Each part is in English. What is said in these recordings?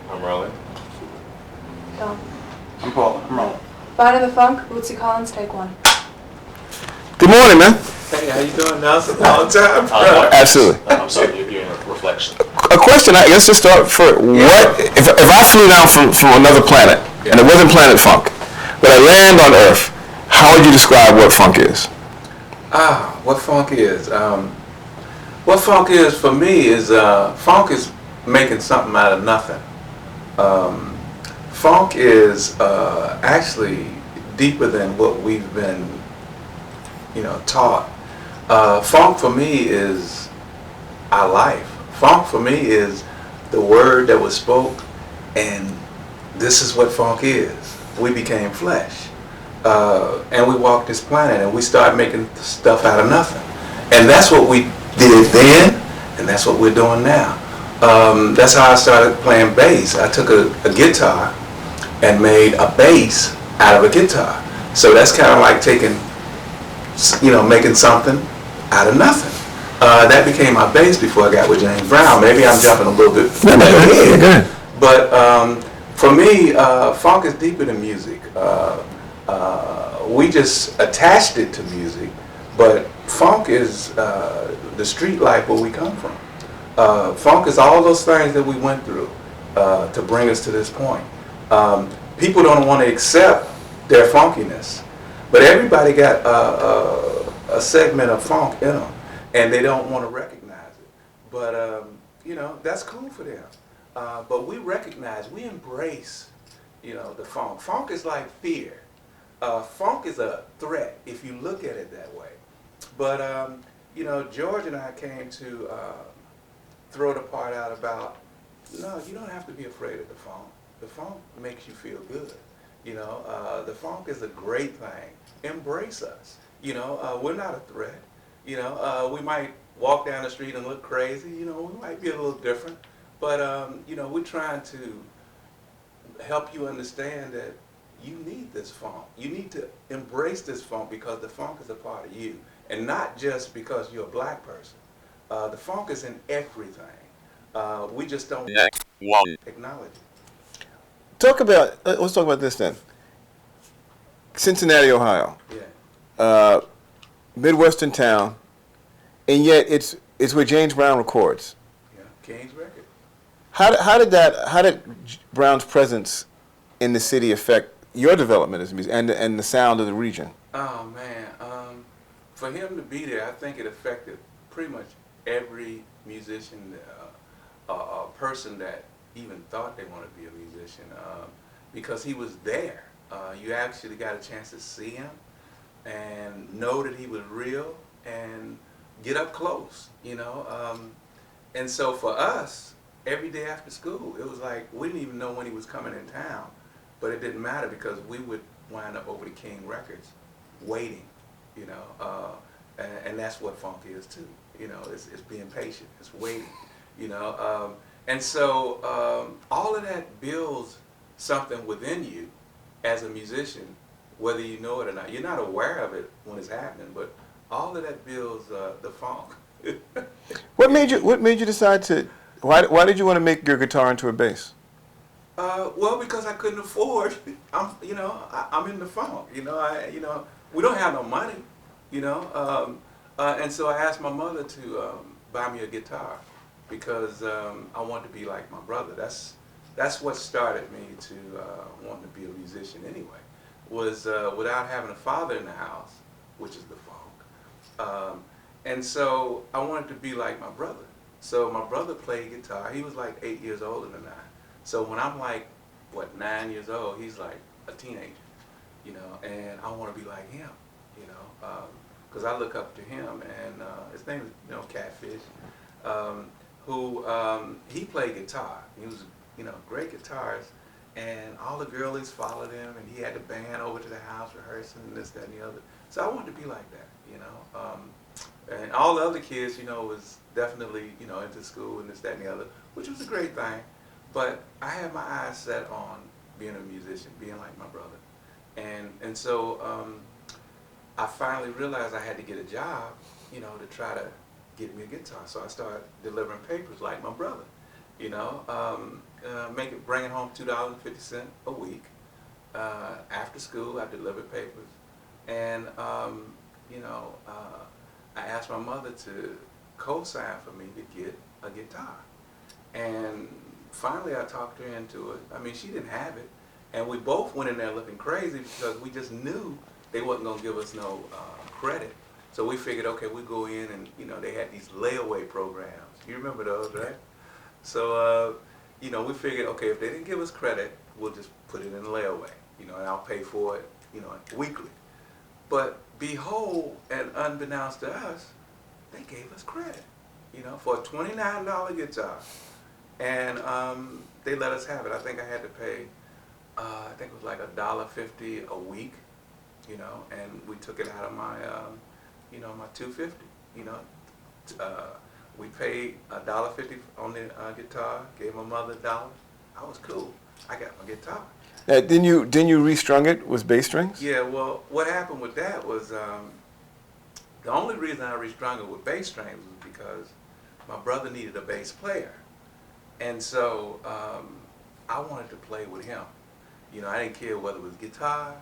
I'm rolling. Tom. I'm Paul. I'm rolling. Finding the Funk, Bootsy Collins, take one. Good morning, man. Hey, how you doing, Nelson? Long time. Absolutely. I'm sorry, you're in a reflection. A question, I guess, to start for what if I flew down from another planet and it wasn't Planet Funk, but I land on Earth, how would you describe what funk is? What funk is? What funk is for me is funk is making something out of nothing. Funk is actually deeper than what we've been, taught. Funk for me is our life. Funk for me is the word that was spoke, and this is what funk is. We became flesh, and we walked this planet, and we started making stuff out of nothing. And that's what we did then, and that's what we're doing now. That's how I started playing bass. I took a guitar and made a bass out of a guitar. So that's kind of like making something out of nothing. That became my bass before I got with James Brown. Maybe I'm jumping a little bit ahead. But for me, funk is deeper than music. We just attached it to music, but funk is the street life where we come from. Funk is all those things that we went through to bring us to this point. People don't want to accept their funkiness, but everybody got a segment of funk in them, and they don't want to recognize it. But that's cool for them. But we recognize, we embrace, the funk. Funk is like fear. Funk is a threat if you look at it that way. But George and I came to throw the part out about, no, you don't have to be afraid of the funk. The funk makes you feel good. The funk is a great thing. Embrace us. We're not a threat. We might walk down the street and look crazy. We might be a little different. But, we're trying to help you understand that you need this funk. You need to embrace this funk because the funk is a part of you. And not just because you're a black person. The funk is in everything. We just don't acknowledge it. Let's talk about this then. Cincinnati, Ohio. Yeah. Midwestern town, and yet it's where James Brown records. Yeah, King's record. How did Brown's presence in the city affect your development as a musician and the sound of the region? Oh man, for him to be there, I think it affected pretty much every musician, a person that even thought they wanted to be a musician, because he was there. You actually got a chance to see him and know that he was real and get up close, And so for us, every day after school, it was like we didn't even know when he was coming in town, but it didn't matter because we would wind up over to King Records waiting, and that's what funk is too. It's being patient, it's waiting, And so all of that builds something within you as a musician, whether you know it or not. You're not aware of it when it's happening, but all of that builds the funk. What made you decide to? Why did you want to make your guitar into a bass? Well, because I couldn't afford. I'm in the funk. We don't have no money. And so I asked my mother to buy me a guitar because I wanted to be like my brother. That's what started me to wanting to be a musician anyway. Was without having a father in the house, which is the funk. And so I wanted to be like my brother. So my brother played guitar. He was like 8 years older than I. So when I'm like, 9 years old, he's like a teenager, and I want to be like him, because I look up to him, and his name is, Catfish, who, he played guitar. He was, great guitarist, and all the girlies followed him, and he had the band over to the house rehearsing and this, that, and the other. So I wanted to be like that, and all the other kids, was definitely, into school and this, that, and the other, which was a great thing. But I had my eyes set on being a musician, being like my brother. And so I finally realized I had to get a job, to try to get me a guitar. So I started delivering papers like my brother, bringing home $2.50 a week. After school, I delivered papers, and I asked my mother to co-sign for me to get a guitar, and finally I talked her into it. I mean, she didn't have it, and we both went in there looking crazy because we just knew they wasn't gonna give us no credit. So we figured, okay, we go in and they had these layaway programs. You remember those, right? So we figured, okay, if they didn't give us credit, we'll just put it in layaway, and I'll pay for it, weekly. But behold, and unbeknownst to us, they gave us credit, for a $29 guitar, and they let us have it. I think I had to pay, I think it was like $1.50 a week, and we took it out of my, my $2.50, we paid $1.50 on the guitar, gave my mother $1. I was cool. I got my guitar. Didn't you restrung it with bass strings? Yeah, well, what happened with that was the only reason I restrung it with bass strings was because my brother needed a bass player. And so I wanted to play with him. I didn't care whether it was guitar,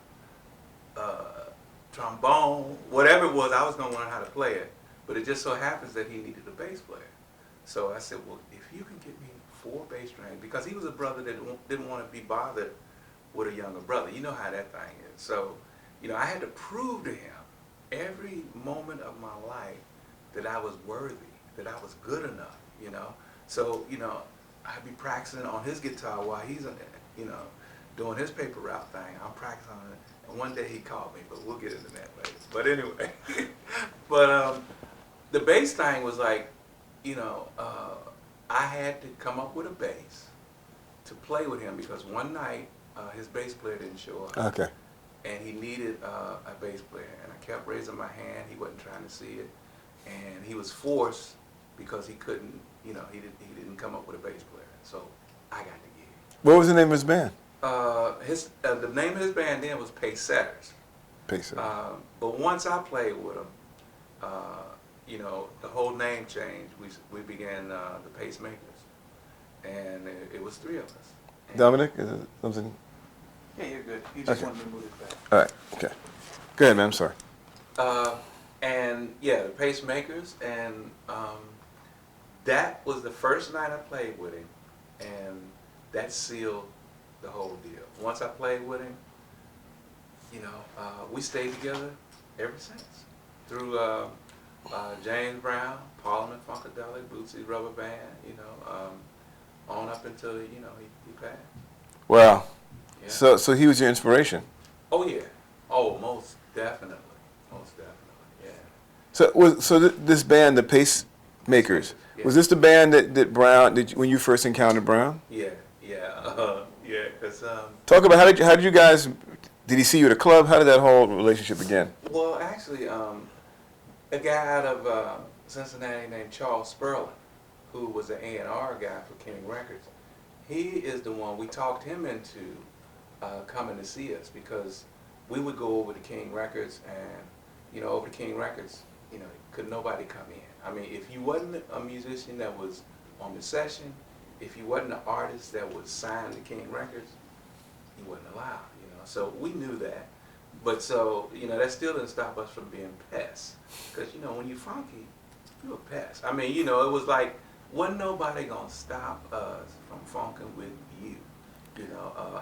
trombone, whatever it was, I was going to learn how to play it. But it just so happens that he needed a bass player. So I said, well, if you can get me 4 bass strings, because he was a brother that didn't want to be bothered with a younger brother. You know how that thing is. So, I had to prove to him every moment of my life that I was worthy, that I was good enough, So, I'd be practicing on his guitar while he's, doing his paper route thing. I'm practicing on it. And one day he called me, but we'll get into that later. But anyway, the bass thing was like, I had to come up with a bass to play with him because one night his bass player didn't show up. Okay. And he needed a bass player, and I kept raising my hand. He wasn't trying to see it, and he was forced because he couldn't. He didn't come up with a bass player. So I got the gig. What was the name of his band? The name of his band then was Pacesetters. Pacesetters. But once I played with him, the whole name changed. We began the Pacemakers, and it was 3 of us. And Dominic, is it something? Yeah, you're good. You just Okay. wanted to move it back. All right. Okay. Go ahead, man. I'm sorry. And yeah, the Pacemakers, and that was the first night I played with him, and that sealed the whole deal. Once I played with him, we stayed together ever since. Through James Brown, Parliament-Funkadelic, Bootsy Rubber Band, on up until he passed. Wow. Yeah. So he was your inspiration. Oh yeah. Oh, most definitely. Most definitely. Yeah. So this band, the Pacemakers, Yeah. was this the band that Brown when you first encountered Brown? Yeah. Because Talk about how did you guys? Did he see you at a club? How did that whole relationship begin? well, actually, a guy out of Cincinnati named Charles Sperling, who was an A&R guy for King Records, he is the one, we talked him into coming to see us because we would go over to King Records and, over to King Records, could nobody come in. I mean, if you wasn't a musician that was on the session, if you wasn't an artist that was signed to King Records, you wasn't allowed, So we knew that. But so, that still didn't stop us from being pests. Because, when you're funky, you're a pest. I mean, it was like, wasn't nobody going to stop us from funking with you,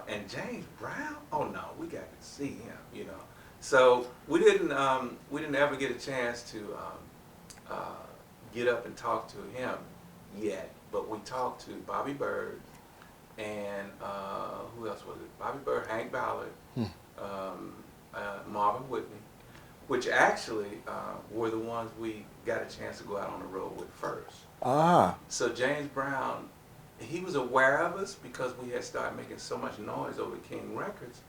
And James Brown, oh no, we got to see him, So we didn't ever get a chance to get up and talk to him yet. But we talked to Bobby Bird and who else was it? Bobby Bird, Hank Ballard, Marvin Whitney, which actually were the ones we got a chance to go out on the road with first. Ah. So James Brown, he was aware of us because we had started making so much noise over King Records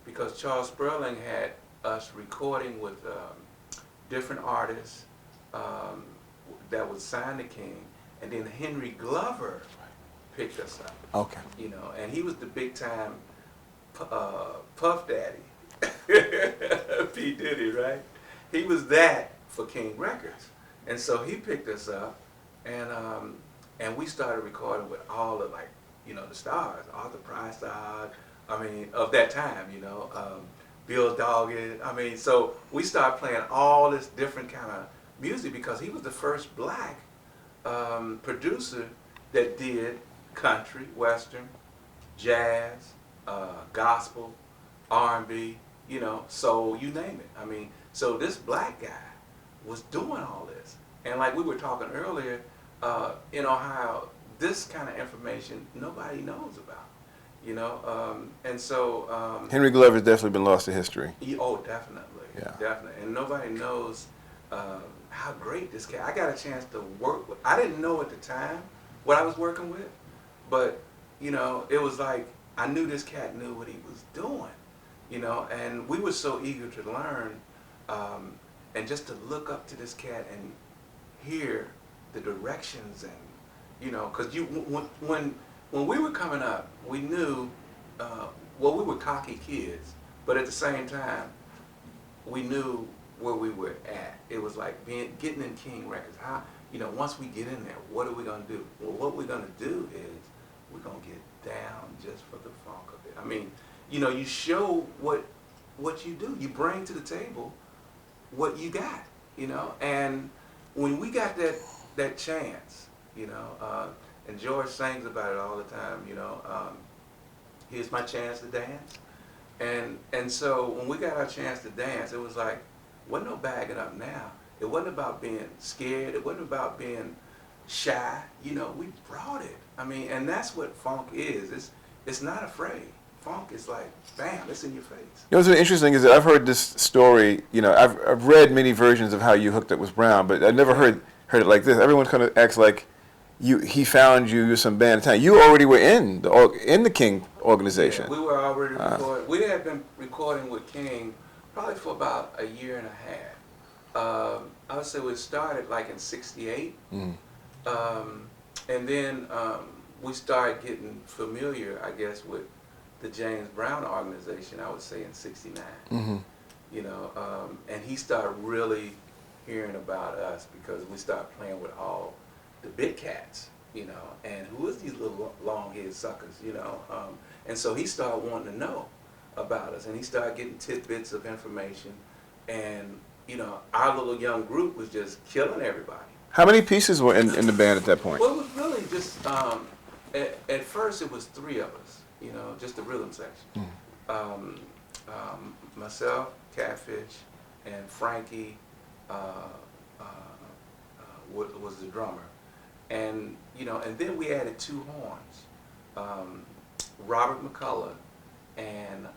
because Charles Sperling had us recording with different artists that would sign to King, and then Henry Glover picked us up. Okay. And he was the big time Puff Daddy, P. Diddy, right? He was that for King Records, and so he picked us up, and we started recording with all of the stars, Arthur Price, of that time, Bill Doggett. So we started playing all this different kind of music because he was the first black producer that did country, western, jazz, gospel, R&B, so you name it. So this black guy was doing all this. And like we were talking earlier, how this kind of information nobody knows about, and so... Henry Glover's definitely been lost to history. Definitely. Yeah. Definitely. And nobody knows how great this cat... I got a chance to work with... I didn't know at the time what I was working with, but, it was like I knew this cat knew what he was doing, and we were so eager to learn and just to look up to this cat and hear the directions and, because when we were coming up, we knew, we were cocky kids, but at the same time, we knew where we were at. It was like getting in King Records. How, once we get in there, what are we going to do? Well, what we're going to do is we're going to get down just for the funk of it. You show what you do. You bring to the table what you got, and when we got that chance, and George sings about it all the time, here's my chance to dance. And so when we got our chance to dance, it was like, wasn't no bagging up now. It wasn't about being scared. It wasn't about being shy. We brought it. And that's what funk is. It's not afraid. Funk is like, bam, it's in your face. What's really interesting is that I've heard this story, I've read many versions of how you hooked up with Brown, but I never heard it like this. Everyone kind of acts like he found you some band at the time. You already were in the King organization. Yeah, we were already recording. We had been recording with King probably for about a year and a half. I would say we started like in '68, and then we started getting familiar, I guess, with the James Brown organization, I would say in '69. Mm-hmm. And he started really hearing about us because we started playing with all the big cats, and who is these little long-haired suckers, and so he started wanting to know about us, and he started getting tidbits of information, and our little young group was just killing everybody. How many pieces were in the band at that point? Well, it was really just at first it was 3 of us, just the rhythm section. Myself, Catfish, and Frankie was the drummer. And and then we added 2 horns, Robert McCullough, and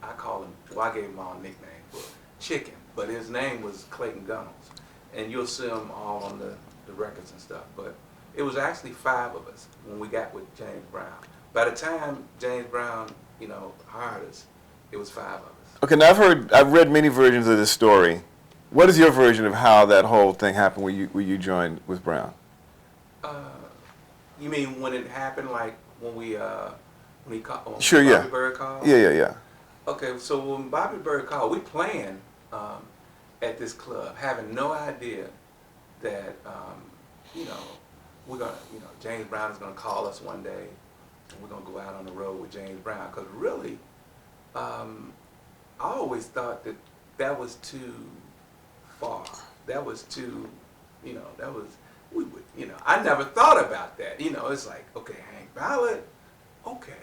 I call him, I gave him my own nickname, Chicken, but his name was Clayton Gunnels, and you'll see him all on the records and stuff. But it was actually 5 of us when we got with James Brown. By the time James Brown, hired us, it was 5 of us. Okay, now I've read many versions of this story. What is your version of how that whole thing happened where you joined with Brown? You mean when it happened, like when he called? Sure, Bobby yeah. Bird called? Yeah. Okay, so when Bobby Bird called, we playing at this club, having no idea that we're gonna, James Brown is gonna call us one day, and we're gonna go out on the road with James Brown. Because really, I always thought that was too far. That was too, I never thought about that. It's like, okay, Hank Ballard, okay,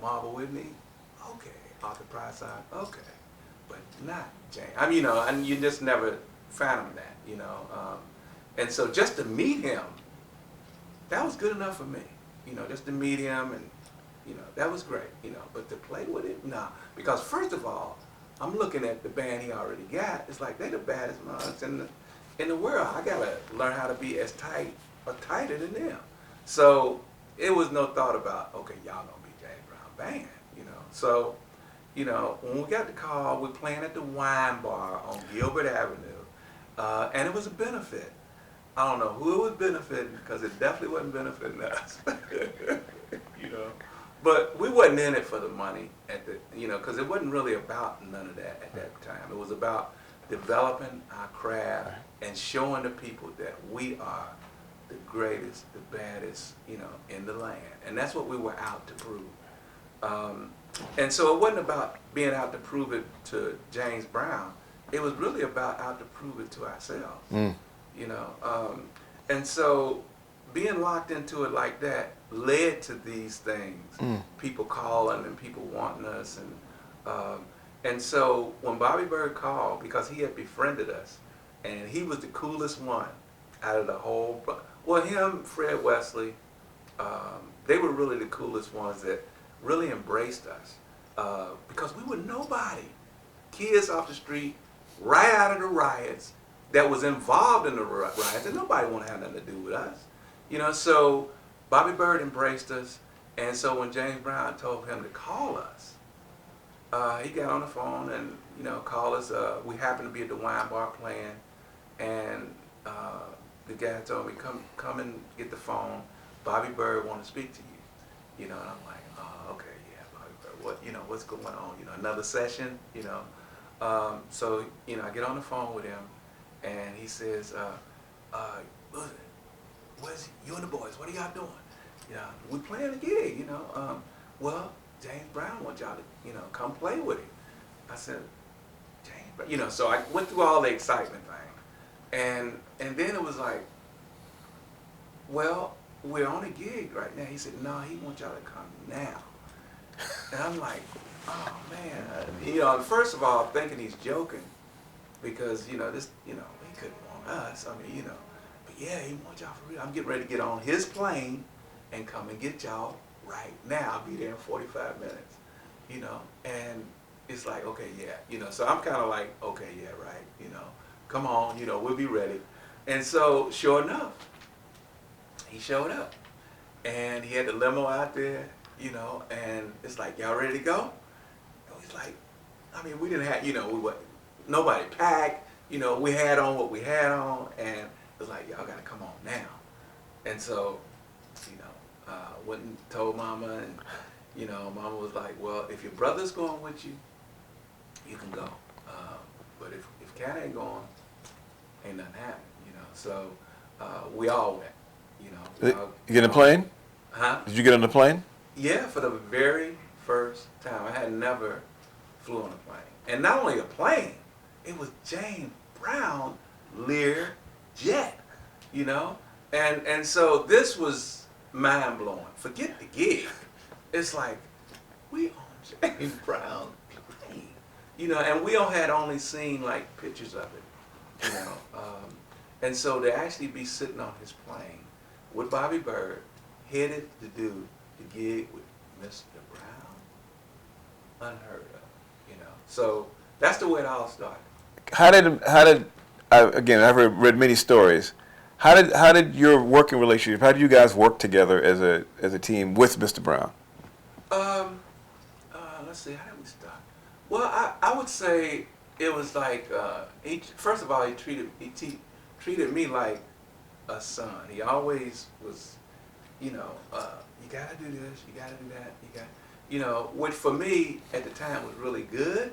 Marvel Whitney, okay, Arthur Price, okay, but not James. And you just never fathomed that, and so just to meet him, that was good enough for me, just to meet him, and that was great, but to play with it, nah, because first of all, I'm looking at the band he already got. It's like they the baddest ones in the world. I gotta learn how to be as tight or tighter than them. So it was no thought about, okay, y'all gonna be James Brown band, So, when we got the call, we're playing at the Wine Bar on Gilbert Avenue, and it was a benefit. I don't know who it was benefiting, because it definitely wasn't benefiting us, But we wasn't in it for the money because it wasn't really about none of that at that time. It was about developing our craft and showing the people that we are the greatest, the baddest, you know, in the land. And that's what we were out to prove. And so it wasn't about being out to prove it to James Brown. It was really about out to prove it to ourselves, you know. And so being locked into it like that led to these things, people calling and people wanting us. And so when Bobby Bird called, because he had befriended us, and he was the coolest one out of the whole, well, him, Fred Wesley, they were really the coolest ones that really embraced us, because we were nobody. Kids off the street, right out of the riots, that was involved in the riots, and nobody wanted to have nothing to do with us. You know, so Bobby Bird embraced us, and so when James Brown told him to call us, he got on the phone and, you know, called us. We happened to be at the wine bar playing, and the guy told me, come and get the phone. Bobby Bird want to speak to you. You know, and I'm like, oh, okay, yeah, Bobby Bird. What, you know, what's going on? You know, another session, you know. So, you know, I get on the phone with him, and he says, where's you and the boys? What are y'all doing? You know, we playing a gig, you know. Well, James Brown wants y'all to, you know, come play with him. I said, James Brown, you know, so I went through all the excitement thing. And then it was like, well, we're on a gig right now. He said, no, he wants y'all to come now. And I'm like, oh man. You know, first of all, thinking he's joking, because, you know, this, you know, he couldn't want us. I mean, you know, but yeah, he wants y'all for real. I'm getting ready to get on his plane and come and get y'all right now. I'll be there in 45 minutes, you know. And it's like, okay, yeah, you know. So I'm kind of like, okay, yeah, right, you know. Come on, you know, we'll be ready. And so, sure enough, he showed up. And he had the limo out there, you know, and it's like, y'all ready to go? And he's like, I mean, we didn't have, you know, nobody packed, you know, we had on what we had on, and it's like, y'all gotta come on now. And so, you know, went and told Mama, and, you know, Mama was like, well, if your brother's going with you, you can go. But if Cat ain't going, ain't nothing happening, you know. So we all went, you know. You get on a plane? Huh? Did you get on the plane? Yeah, for the very first time. I had never flew on a plane. And not only a plane, it was James Brown Lear jet, you know. And so this was mind blowing. Forget the gig. It's like, we on James Brown plane, you know, and we all had only seen like pictures of it, you know. And so to actually be sitting on his plane with Bobby Bird, headed to do the gig with Mr. Brown, unheard of, you know. So that's the way it all started. Again, I've read many stories. How did your working relationship? How did you guys work together as a team with Mr. Brown? Let's see, how did we start? Well, I would say it was like first of all, he treated me like a son. He always was, you know, you gotta do this, you gotta do that, you know, which for me at the time was really good,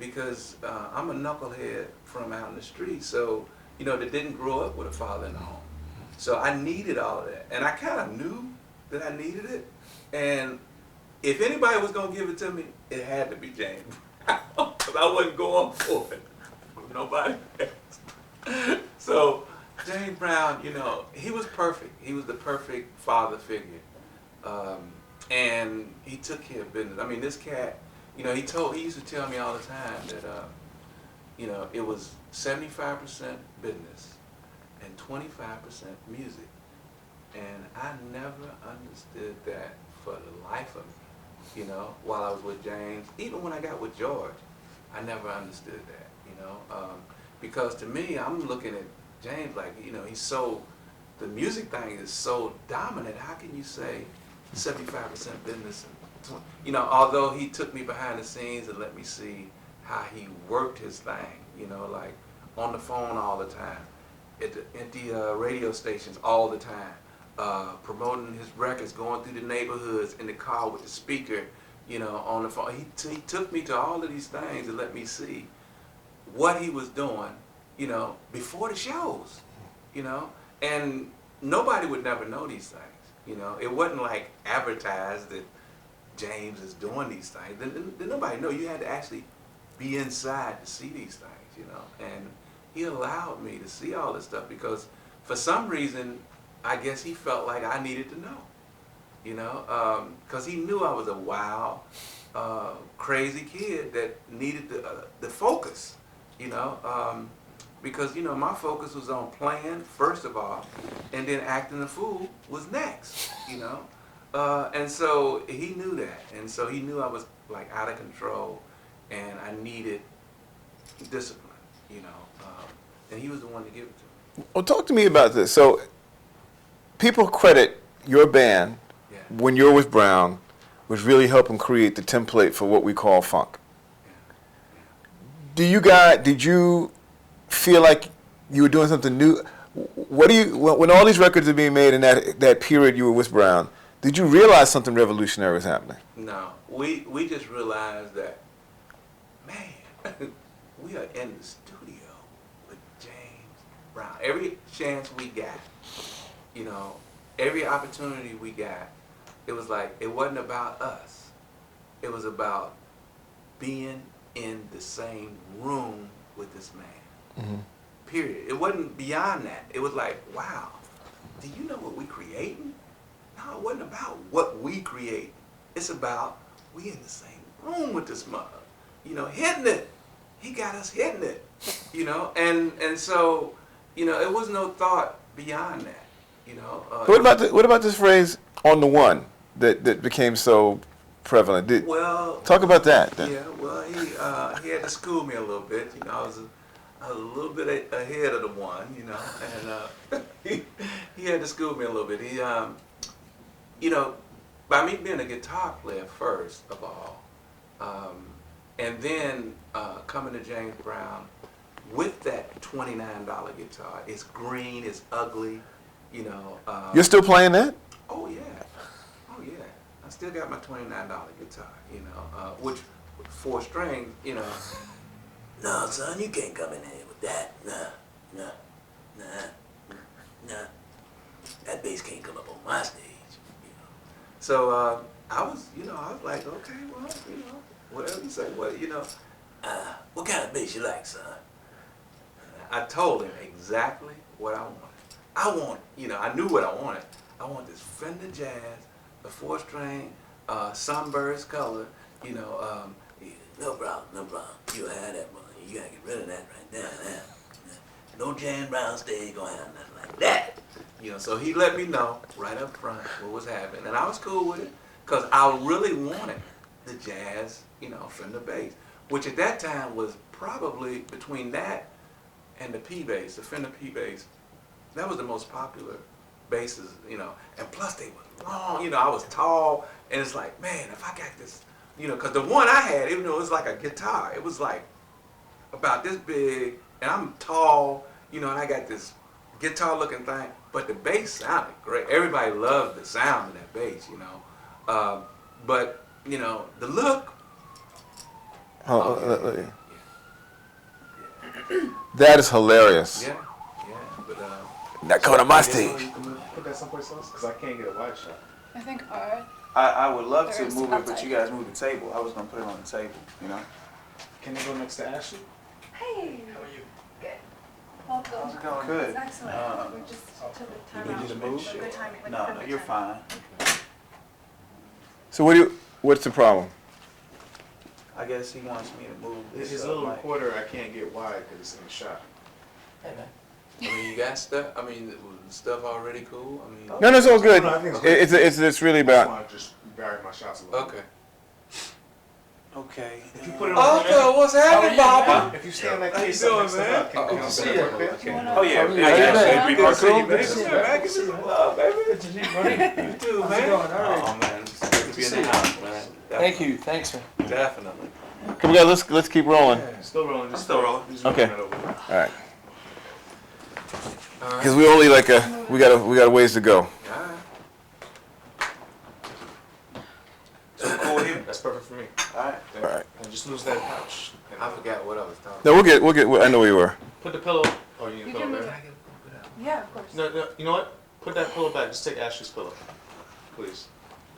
because I'm a knucklehead from out in the street, so, you know, that didn't grow up with a father in the home. So I needed all of that, and I kind of knew that I needed it, and if anybody was gonna give it to me, it had to be James Brown, because I wasn't going for it with nobody else. So James Brown, you know, he was perfect. He was the perfect father figure, and he took care of business. I mean, this cat, you know, he used to tell me all the time that, you know, it was 75% business and 25% music, and I never understood that for the life of me. You know, while I was with James, even when I got with George, I never understood that. You know, because to me, I'm looking at James like, you know, the music thing is so dominant. How can you say 75% business and 20? You know, although he took me behind the scenes and let me see how he worked his thing. You know, like on the phone all the time, at the radio stations all the time. Promoting his records, going through the neighborhoods in the car with the speaker, you know, on the phone. He took me to all of these things and let me see what he was doing, you know, before the shows, you know. And nobody would never know these things. You know, it wasn't like advertised that James is doing these things. Then nobody know. You had to actually be inside to see these things, you know. And he allowed me to see all this stuff because for some reason, I guess he felt like I needed to know, you know, because he knew I was a wild, crazy kid that needed the focus, you know, because, you know, my focus was on playing, first of all, and then acting the fool was next, you know. And so he knew that. And so he knew I was, like, out of control and I needed discipline, you know. And he was the one to give it to me. Well, talk to me about this. So people credit your band, Yeah. when you're with Brown, was really helping create the template for what we call funk. Did you feel like you were doing something new? What do you, when all these records are being made in that period you were with Brown, did you realize something revolutionary was happening? No, we just realized that, man, we are in the studio with James Brown. Every chance we got, you know, every opportunity we got, it was like, it wasn't about us. It was about being in the same room with this man. Mm-hmm. Period. It wasn't beyond that. It was like, wow, do you know what we creating? No, it wasn't about what we create. It's about we in the same room with this mother. You know, hitting it. He got us hitting it. You know, and so, you know, it was no thought beyond that. You know. What about this phrase "on the one" that became so prevalent? Talk about that. Then. Yeah. Well, he had to school me a little bit. You know, I was a little bit ahead of the one. You know, and he had to school me a little bit. He you know, by me being a guitar player first of all, and then coming to James Brown with that $29 guitar. It's green, it's ugly, you know. You're still playing that? Oh yeah, oh yeah. I still got my $29 guitar, you know, which 4 strings, you know. No, son, you can't come in here with that. Nah. That bass can't come up on my stage. So I was like, okay, well, you know, whatever you say, what, you know, what kind of bass you like, son? I told him exactly what I wanted. I want, you know, I knew what I wanted. I want this Fender Jazz, a 4-string, sunburst color, you know, no problem. You'll have that money. You gotta get rid of that right now. No James Brown stage gonna have nothing like that. You know, so he let me know right up front what was happening. And I was cool with it because I really wanted the jazz, you know, Fender bass, which at that time was probably between that and the P bass, the Fender P bass. That was the most popular basses, you know, and plus they were long, you know, I was tall, and it's like, man, if I got this, you know, because the one I had, even though it was like a guitar, it was like about this big, and I'm tall, you know, and I got this guitar looking thing, but the bass sounded great. Everybody loved the sound of that bass, you know. But, you know, the look. That is hilarious. Yeah, but. Not coming on my stage. Put that someplace else, because I can't get a wide shot. I think R. I would love to There's move it, but outside. you guys move the table. I was gonna put it on the table, you know. Can you go next to Ashley? Hey. How are you? Good. Welcome. How's it going? It's Good. excellent. We just took the time You out. need to move? Good timing. Like No, perfect you're timing. fine. So what's the problem? I guess he wants me to move this His up, little like- recorder, I can't get wide because it's in the shop. Hey man. I mean, you got stuff. I mean, was stuff already cool. I mean. No, it's all good. No, I think it's It's really I about. want to just vary my shots a little. Okay. Okay. If you put it on Uncle, what's happening, Papa? if you stand like How you this, doing, next to man? her, can you Oh, see see it? ya. Oh yeah. How you Yeah, been? yeah, Cool? yeah. Man, give me some love, baby. You too, man. Oh man, it's good to be in the house, man. Thank you. Thanks, man. Definitely. Come on, let's keep rolling. Still rolling. Just Still rolling. just Okay. rolling it over. All right. All right. Because we only we got a ways to go. All right. So cool with him. That's perfect for me. All right. All right. And just lose that pouch. And I forgot what I was talking No, we'll get. I know where you were. Put the pillow. Oh, you need You the can pillow move there? it. Yeah, of course. No, you know what? Put that pillow back. Just take Ashley's pillow, please.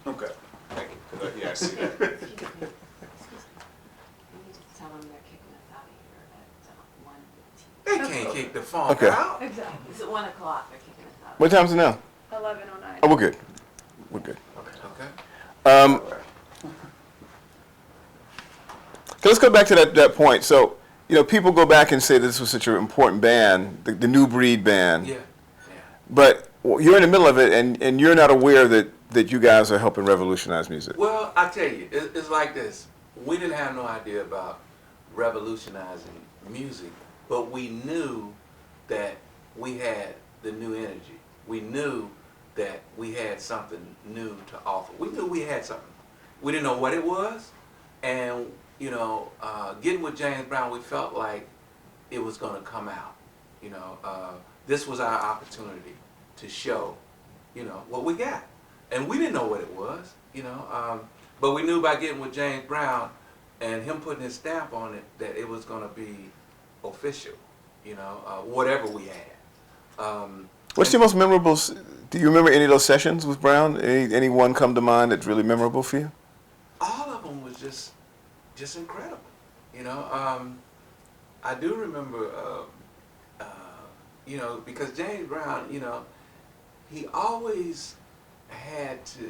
Okay. Thank you. 'Cause yeah, I see that. Excuse me. Let me just tell them they're kicking us out of here at 1:15. They can't kick the funk Okay. out. Exactly. It's at 1 o'clock. They're kicking us out. What time is it now? 11:09. Oh, we're good. We're good. Okay. So let's go back to that point. So, people go back and say this was such an important band, the new breed band. Yeah. Yeah. But you're in the middle of it, and you're not aware that you guys are helping revolutionize music. Well, I tell you, it's like this. We didn't have no idea about revolutionizing music, but we knew that we had the new energy. We knew that we had something new to offer. We knew we had something. We didn't know what it was, and getting with James Brown, we felt like it was going to come out. This was our opportunity to show, what we got. And we didn't know what it was, but we knew by getting with James Brown and him putting his stamp on it that it was going to be official, whatever we had. What's your most memorable? Do you remember any of those sessions with Brown? Any one come to mind that's really memorable for you? All of them was just incredible, I do remember, because James Brown, he always had to,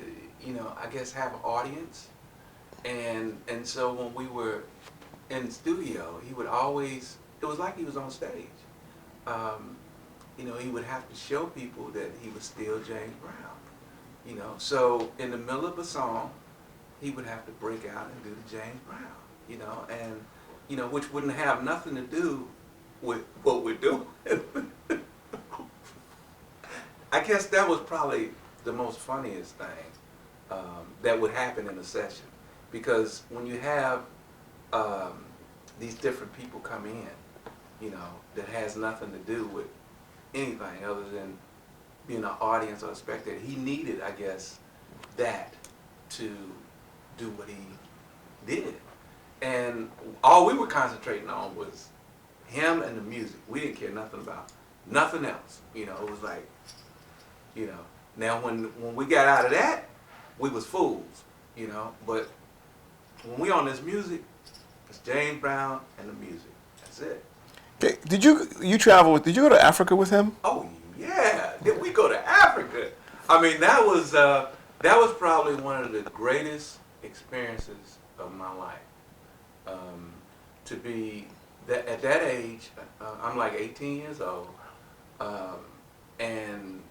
I guess have an audience, and so when we were in the studio, he would always, it was like he was on stage. He would have to show people that he was still James Brown, so in the middle of a song, he would have to break out and do the James Brown, and, which wouldn't have nothing to do with what we're doing. I guess that was probably the most funniest thing that would happen in a session, because when you have these different people come in, that has nothing to do with anything other than being an audience or a spectator, he needed, I guess, that to do what he did. And all we were concentrating on was him and the music. We didn't care nothing about nothing else. It was like, now when we got out of that, we was fools, but when we on this music, it's James Brown and the music. That's it. Okay. Did you travel? Did you go to Africa with him? Oh yeah, did we go to Africa? I mean, that was probably one of the greatest experiences of my life. To be at that age, I'm like 18 years old, and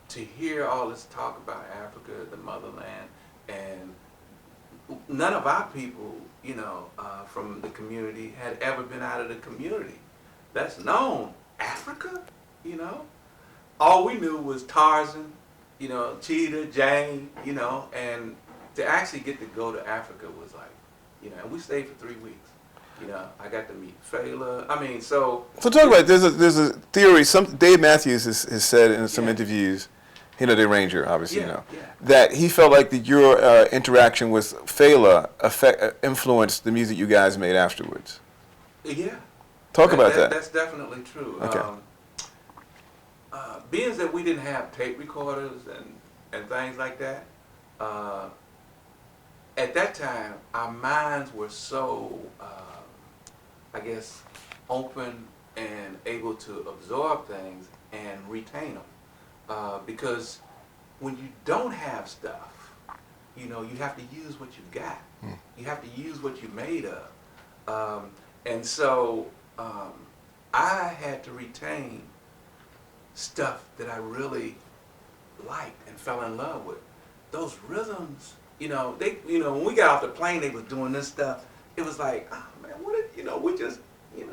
to hear all this talk about Africa, the motherland, and none of our people, from the community had ever been out of the community. That's known. Africa, all we knew was Tarzan, Cheetah, Jane, and to actually get to go to Africa was like, and we stayed for 3 weeks. I got to meet Fela. I mean, so. So talk about it. There's a theory. Dave Matthews has said in some interviews, the arranger, obviously, that he felt like that your interaction with Fela influenced the music you guys made afterwards. Yeah. Talk about that. That's definitely true. Okay. Being that we didn't have tape recorders and things like that, at that time, our minds were so, I guess, open and able to absorb things and retain them. Because when you don't have stuff, you have to use what you've got. You have to use what you're made of. And so I had to retain stuff that I really liked and fell in love with. Those rhythms, when we got off the plane, they was doing this stuff. It was like, oh man, we just, it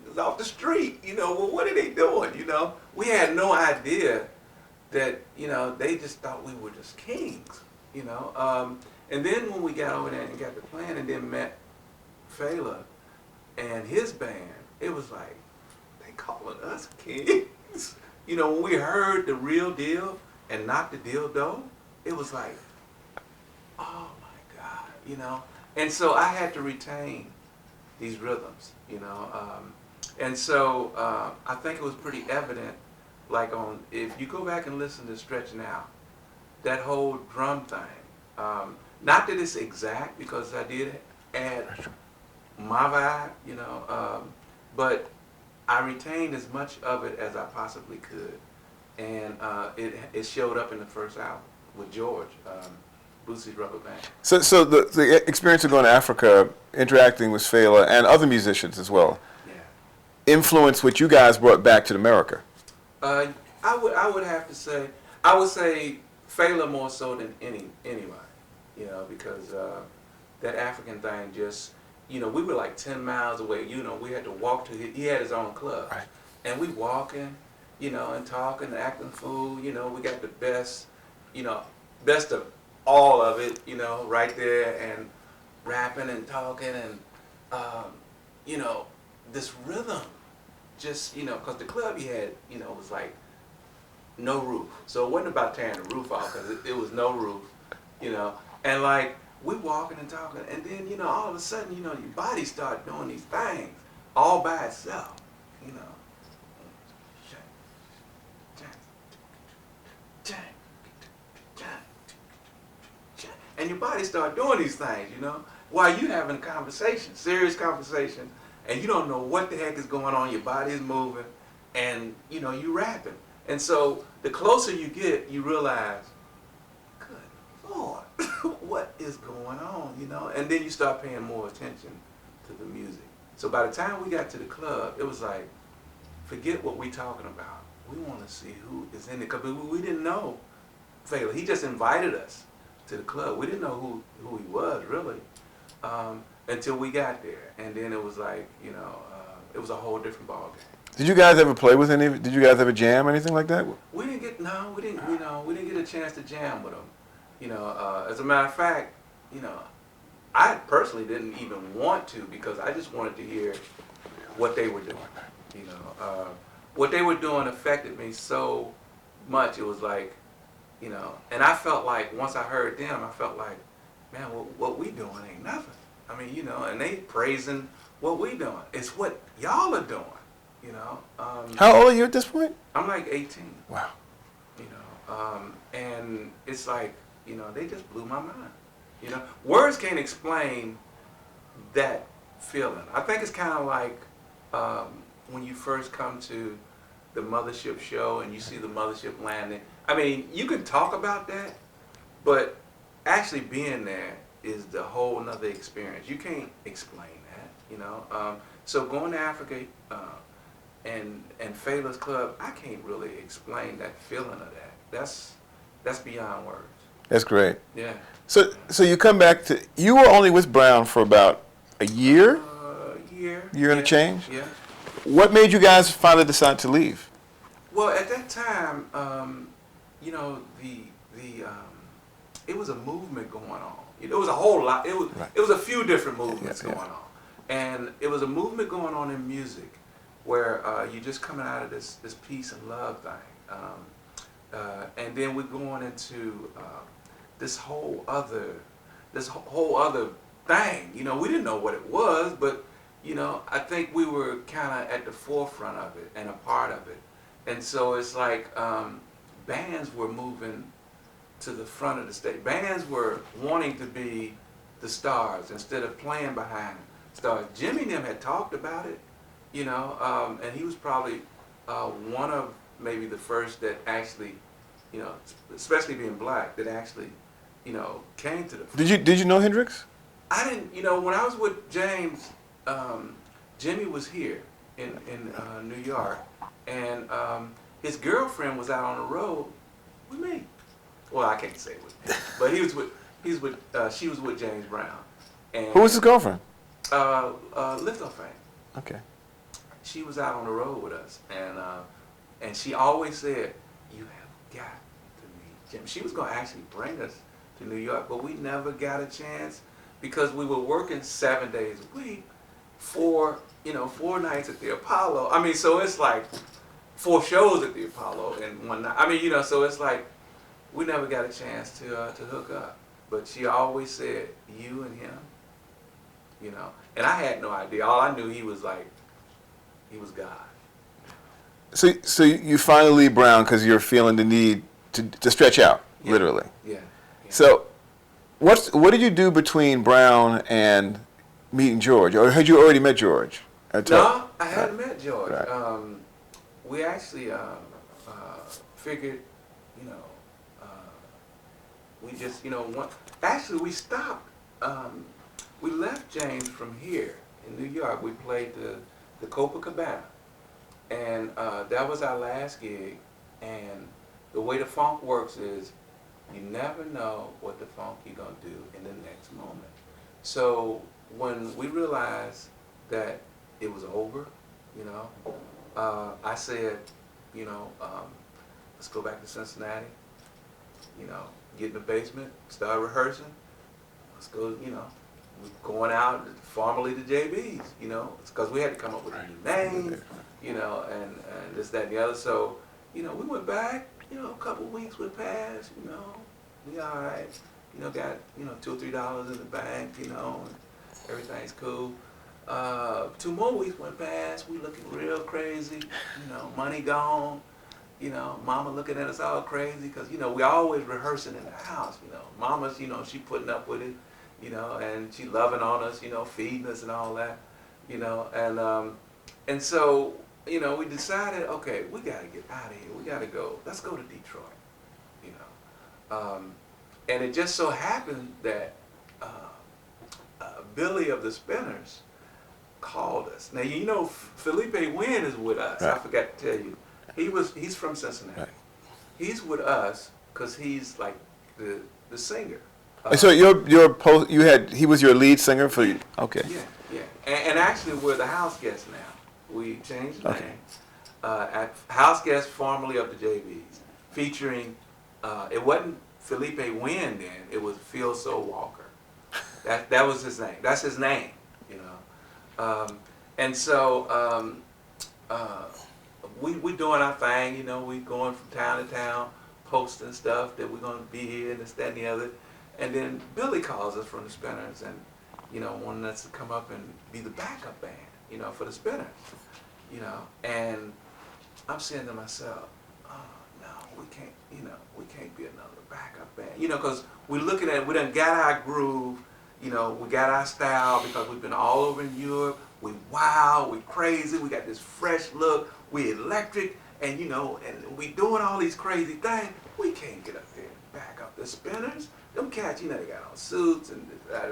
was off the street, well, what are they doing, We had no idea that, they just thought we were just kings, And then when we got over there and got the plan and then met Fela and his band, it was like, they calling us kings. When we heard the real deal and not the dildo, it was like, oh my God, And so I had to retain these rhythms, And so I think it was pretty evident like if you go back and listen to Stretching Out, that whole drum thing, not that it's exact because I did add my vibe, you know, but I retained as much of it as I possibly could. And it showed up in the first album with George, Bootsy's Rubber Band. So the experience of going to Africa, interacting with Fela and other musicians as well, influenced what you guys brought back to America? I would have to say, I would say Fela more so than anybody, you know, because that African thing just, you know, we were like 10 miles away, you know, we had to walk to, he had his own club. Right. And we walking, you know, and talking, acting fool, you know, we got the best, you know, best of all of it, you know, right there, and rapping and talking and, you know, this rhythm, just, you know, because the club he had, you know, was like no roof. So it wasn't about tearing the roof off because it was no roof, you know, and like we walking and talking, and then, you know, all of a sudden, you know, your body start doing these things all by itself, you know. And your body start doing these things, you know, while you having a conversation, serious conversation, and you don't know what the heck is going on. Your body is moving, and you know you rapping. And so the closer you get, you realize, good Lord, what is going on, you know? And then you start paying more attention to the music. So by the time we got to the club, it was like, forget what we talking about. We want to see who is in it, because we didn't know Fela. He just invited us to the club. We didn't know who he was really until we got there, and then it was like, you know, it was a whole different ballgame. Did you guys ever play with any? Did you guys ever jam or anything like that? We didn't get we didn't get a chance to jam with him. You know, as a matter of fact, you know, I personally didn't even want to because I just wanted to hear what they were doing. You know, what they were doing affected me so much. It was like, you know, and I felt like once I heard them, I felt like, man, what we doing ain't nothing. I mean, you know, and they praising what we doing. It's what y'all are doing, you know. How old are you at this point? I'm like 18. Wow. You know, and it's like, you know, they just blew my mind. You know, words can't explain that feeling. I think it's kind of like when you first come to the Mothership show and you see the Mothership landing. I mean, you can talk about that, but actually being there is the whole nother experience. You can't explain that, you know. So going to Africa and Fela's club, I can't really explain that feeling of that. That's beyond words. That's great. Yeah. So you come back to, you were only with Brown for about a year? Year and a change? Yeah. What made you guys finally decide to leave? Well, at that time, you know, it was a movement going on. It was a whole lot. It was a few different movements going on, and it was a movement going on in music, where you're just coming out of this peace and love thing, and then we're going into this whole other thing. You know, we didn't know what it was, but you know, I think we were kind of at the forefront of it and a part of it. And so it's like bands were moving to the front of the stage. Bands were wanting to be the stars instead of playing behind stars. Jimmy and them had talked about it, you know, and he was probably one of maybe the first that actually, you know, especially being black, that actually, you know, came to the front. Did you know Hendrix? I didn't, you know, when I was with James, Jimmy was here in New York, and his girlfriend was out on the road with me. Well, I can't say with me, but she was with James Brown. And Who was his girlfriend? Litho fame. Okay. She was out on the road with us, and she always said, "You have got to meet Jim." She was going to actually bring us to New York, but we never got a chance because we were working 7 days a week, 4 nights at the Apollo. I mean, so it's like 4 shows at the Apollo in one night. I mean, you know, so it's like we never got a chance to hook up. But she always said, "You and him," you know. And I had no idea. All I knew, he was God. So you finally leave Brown because you're feeling the need to stretch out, Yeah. literally. Yeah. So, what did you do between Brown and meeting George, or had you already met George? No, I hadn't met George. Right. We actually figured, you know, we just, you know, actually we stopped. We left James from here in New York. We played the Copacabana, and that was our last gig. And the way the funk works is, you never know what the funk you're gonna do in the next moment. So when we realized that it was over, you know, I said, you know, let's go back to Cincinnati, you know, get in the basement, start rehearsing. Let's go, you know, we're going out formally to JB's, you know, it's because we had to come up with a new name, you know, and this, that, and the other. So, you know, we went back, you know, a couple weeks would pass, you know, we all right, you know, got, you know, $2 or $3 in the bank, you know, and everything's cool. 2 more weeks went past, we looking real crazy, you know, money gone, you know, mama looking at us all crazy, because, you know, we always rehearsing in the house, you know, mama's, you know, she putting up with it, you know, and she loving on us, you know, feeding us and all that, you know, and so, you know, we decided, okay, we gotta get out of here, we gotta go, let's go to Detroit, you know, and it just so happened that Billy of the Spinners called us. Now, you know, Felipe Wynn is with us. Right. I forgot to tell you. He's from Cincinnati. Right. He's with us because he's like the singer. And so he was your lead singer for you. Okay. Yeah, yeah. And actually, we're the house guests now. We changed the name. At house guest formerly of the JB's, featuring. It wasn't Felipe Wynn then. It was Phil So Walker. That was his name. That's his name, you know. And so we doing our thing, you know. We going from town to town, posting stuff that we're gonna be here and this, that, and the other. And then Billy calls us from the Spinners, and you know, wanting us to come up and be the backup band, you know, for the Spinners, you know. And I'm saying to myself, oh no, we can't, you know, we can't be another backup band, you know, because we're looking at, we done got our groove. You know, we got our style because we've been all over in Europe. We wild, we crazy, we got this fresh look, we electric, and you know, and we doing all these crazy things. We can't get up there and back up the Spinners. Them cats, you know, they got on suits and da.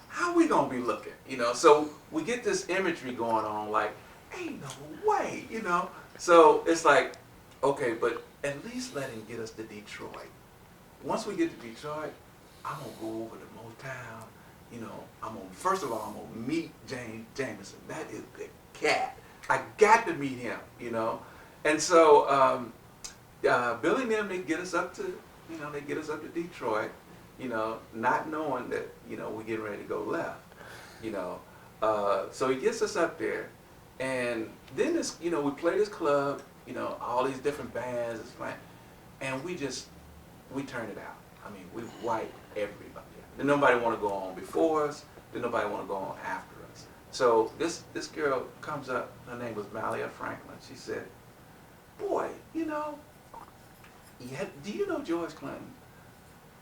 How we gonna be looking? You know, so we get this imagery going on like, ain't no way, you know. So it's like, okay, but at least let him get us to Detroit. Once we get to Detroit, I'm gonna go over to Motown. You know, first of all, I'm gonna meet James Jamerson. That is the cat. I got to meet him, you know. And so Billy and them, they get us up to, you know, they get us up to Detroit, you know, not knowing that, you know, we're getting ready to go left, you know. So he gets us up there, and then this, you know, we play this club, you know, all these different bands, it's like, and we turn it out. I mean, we wipe everybody. Then nobody want to go on before us. Then nobody want to go on after us. So this girl comes up. Her name was Malia Franklin. She said, "Boy, you know, do you know George Clinton?"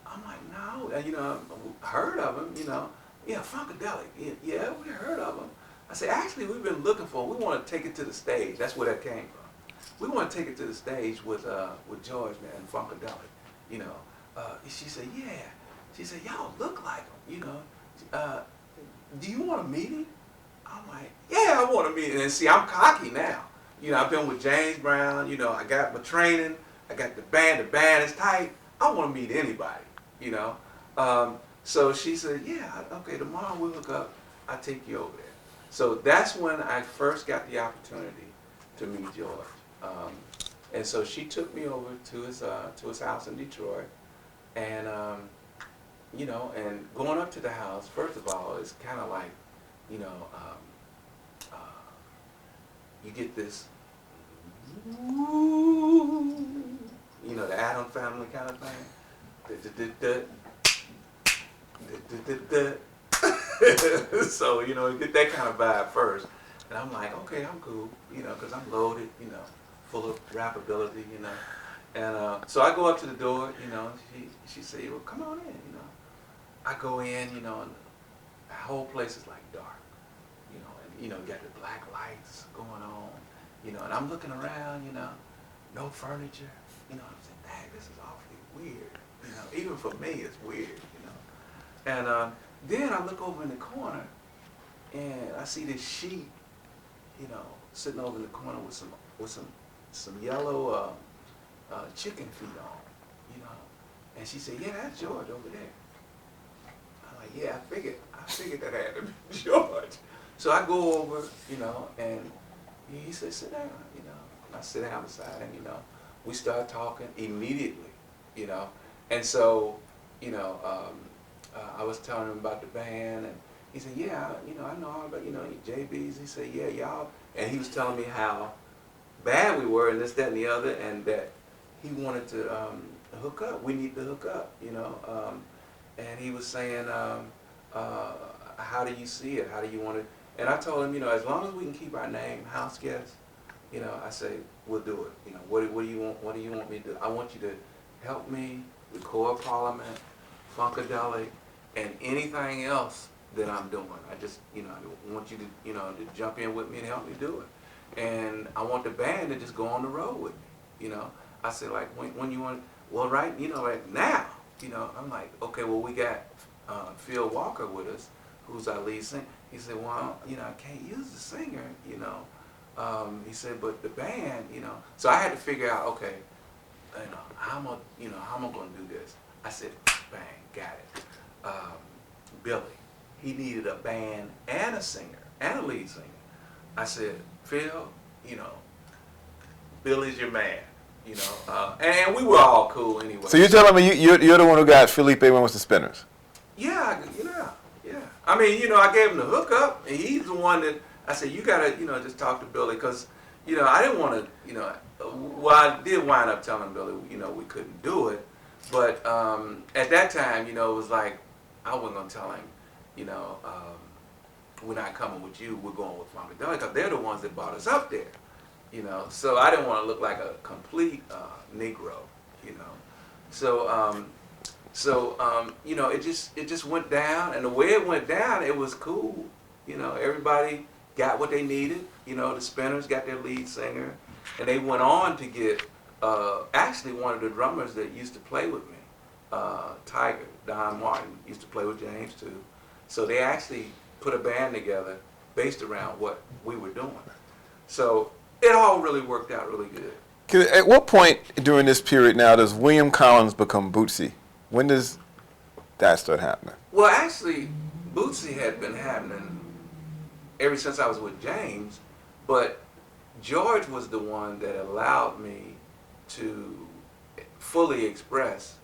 I'm like, "No." And you know, heard of him. You know, yeah, Funkadelic. Yeah, we heard of him. I said, "Actually, we've been looking for him. We want to take it to the stage." That's where that came from. We want to take it to the stage with George, man, and Funkadelic. You know, she said, "Yeah." She said, "Y'all look like him, you know. Do you want to meet him?" I'm like, "Yeah, I want to meet him." And see, I'm cocky now. You know, I've been with James Brown. You know, I got my training. I got the band. The band is tight. I want to meet anybody, you know. So she said, "Yeah, okay, tomorrow we'll hook up. I'll take you over there." So that's when I first got the opportunity to meet George. And so she took me over to his house in Detroit. And you know, and going up to the house, first of all, it's kind of like, you know, you get this, you know, the Adam Family kind of thing. So, you know, you get that kind of vibe first. And I'm like, okay, I'm cool, you know, because I'm loaded, you know, full of rappability, you know. And so I go up to the door, you know. She said, well, come on in, you know. I go in, you know, and the whole place is like dark, you know, and you know, you got the black lights going on, you know, and I'm looking around, you know, no furniture, you know. I'm saying, dang, this is awfully weird, you know. Even for me, it's weird, you know. And then I look over in the corner, and I see this sheep, you know, sitting over in the corner with some yellow chicken feet on, you know. And she said, yeah, that's George over there. I'm like, yeah, I figured that had to be George. So I go over, you know, and he said, sit down, you know. I sit down beside him, you know. We start talking immediately, you know. And so, you know, I was telling him about the band, and he said, yeah, you know, I know all about, you know, JBs. He said, yeah, y'all. And he was telling me how bad we were and this, that, and the other, and that he wanted to hook up. We need to hook up, you know. And he was saying, how do you see it? How do you want it? And I told him, you know, as long as we can keep our name, House Guest, you know, I say, we'll do it. You know, what do you want? What do you want me to do? I want you to help me record Parliament-Funkadelic and anything else that I'm doing. I just, you know, I want you to, you know, to jump in with me and help me do it. And I want the band to just go on the road with me, you know. I said, like, when you want, well, right, you know, right now, you know. I'm like, okay, well, we got Phil Walker with us, who's our lead singer. He said, well, you know, I can't use the singer, you know. He said, but the band, you know. So I had to figure out, okay, you know, how am I going to do this? I said, bang, got it. Billy, he needed a band and a singer and a lead singer. I said, Phil, you know, Billy's your man, you know. And we were all cool anyway. So you're telling me you're the one who got Felipe in with the Spinners? Yeah, yeah. I mean, you know, I gave him the hookup, and he's the one that I said, you gotta, you know, just talk to Billy, because, you know, I didn't want to, you know, well, I did wind up telling Billy, you know, we couldn't do it, but at that time, you know, it was like, I wasn't gonna tell him, you know, we're not coming with you, we're going with Funkadelic, because they're the ones that brought us up there, you know, so I didn't want to look like a complete Negro, you know, so, you know, it just went down, and the way it went down, it was cool. You know, everybody got what they needed. You know, the Spinners got their lead singer, and they went on to get actually one of the drummers that used to play with me, Tiger, Don Martin, used to play with James too. So they actually put a band together based around what we were doing. So it all really worked out really good. At what point during this period now does William Collins become Bootsy? When does that start happening? Well, actually, Bootsy had been happening ever since I was with James, but George was the one that allowed me to fully express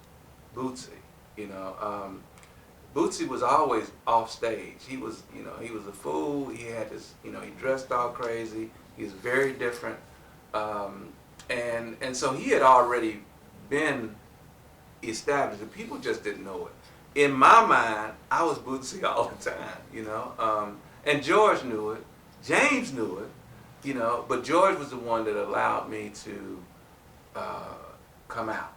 Bootsy. You know, Bootsy was always off stage. He was, you know, he was a fool. He had this, you know, he dressed all crazy. He was very different, and so he had already been established, and people just didn't know it. In my mind, I was Bootsy all the time, you know, and George knew it, James knew it, you know, but George was the one that allowed me to come out.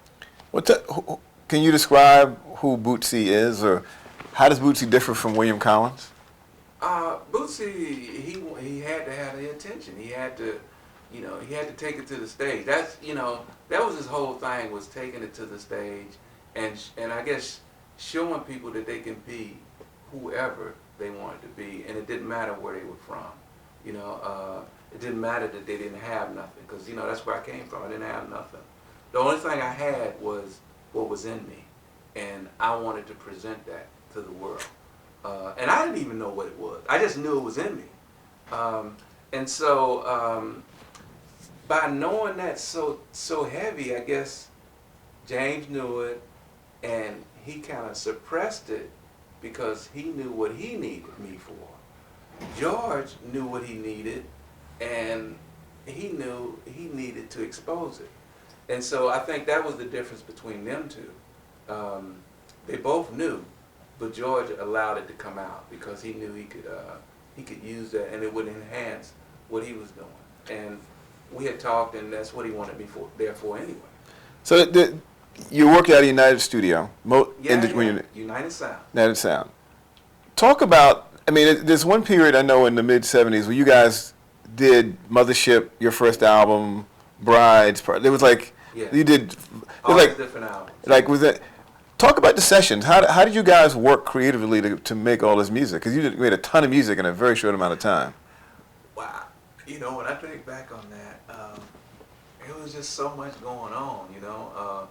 Can you describe who Bootsy is, or how does Bootsy differ from William Collins? Bootsy, he had to have the attention. He had to, you know, he had to take it to the stage. That's, you know, that was his whole thing, was taking it to the stage, and I guess showing people that they can be whoever they wanted to be, and it didn't matter where they were from. You know, it didn't matter that they didn't have nothing, because, you know, that's where I came from. I didn't have nothing. The only thing I had was what was in me, and I wanted to present that to the world. And I didn't even know what it was. I just knew it was in me. And so by knowing that so heavy, I guess James knew it, and he kind of suppressed it because he knew what he needed me for. George knew what he needed, and he knew he needed to expose it. And so I think that was the difference between them two. They both knew, but George allowed it to come out because he knew he could use that, and it would enhance what he was doing. we had talked, and that's what he wanted me there for anyway. So you work out of United Studio, United Sound. United Sound. Talk about, I mean, there's one period I know in the mid-'70s where you guys did Mothership, your first album, Brides. There was like, you did, all like, different albums. Like, was it, talk about the sessions. How did you guys work creatively to make all this music? Because you made a ton of music in a very short amount of time. Wow. You know, when I think back on that, it was just so much going on, you know,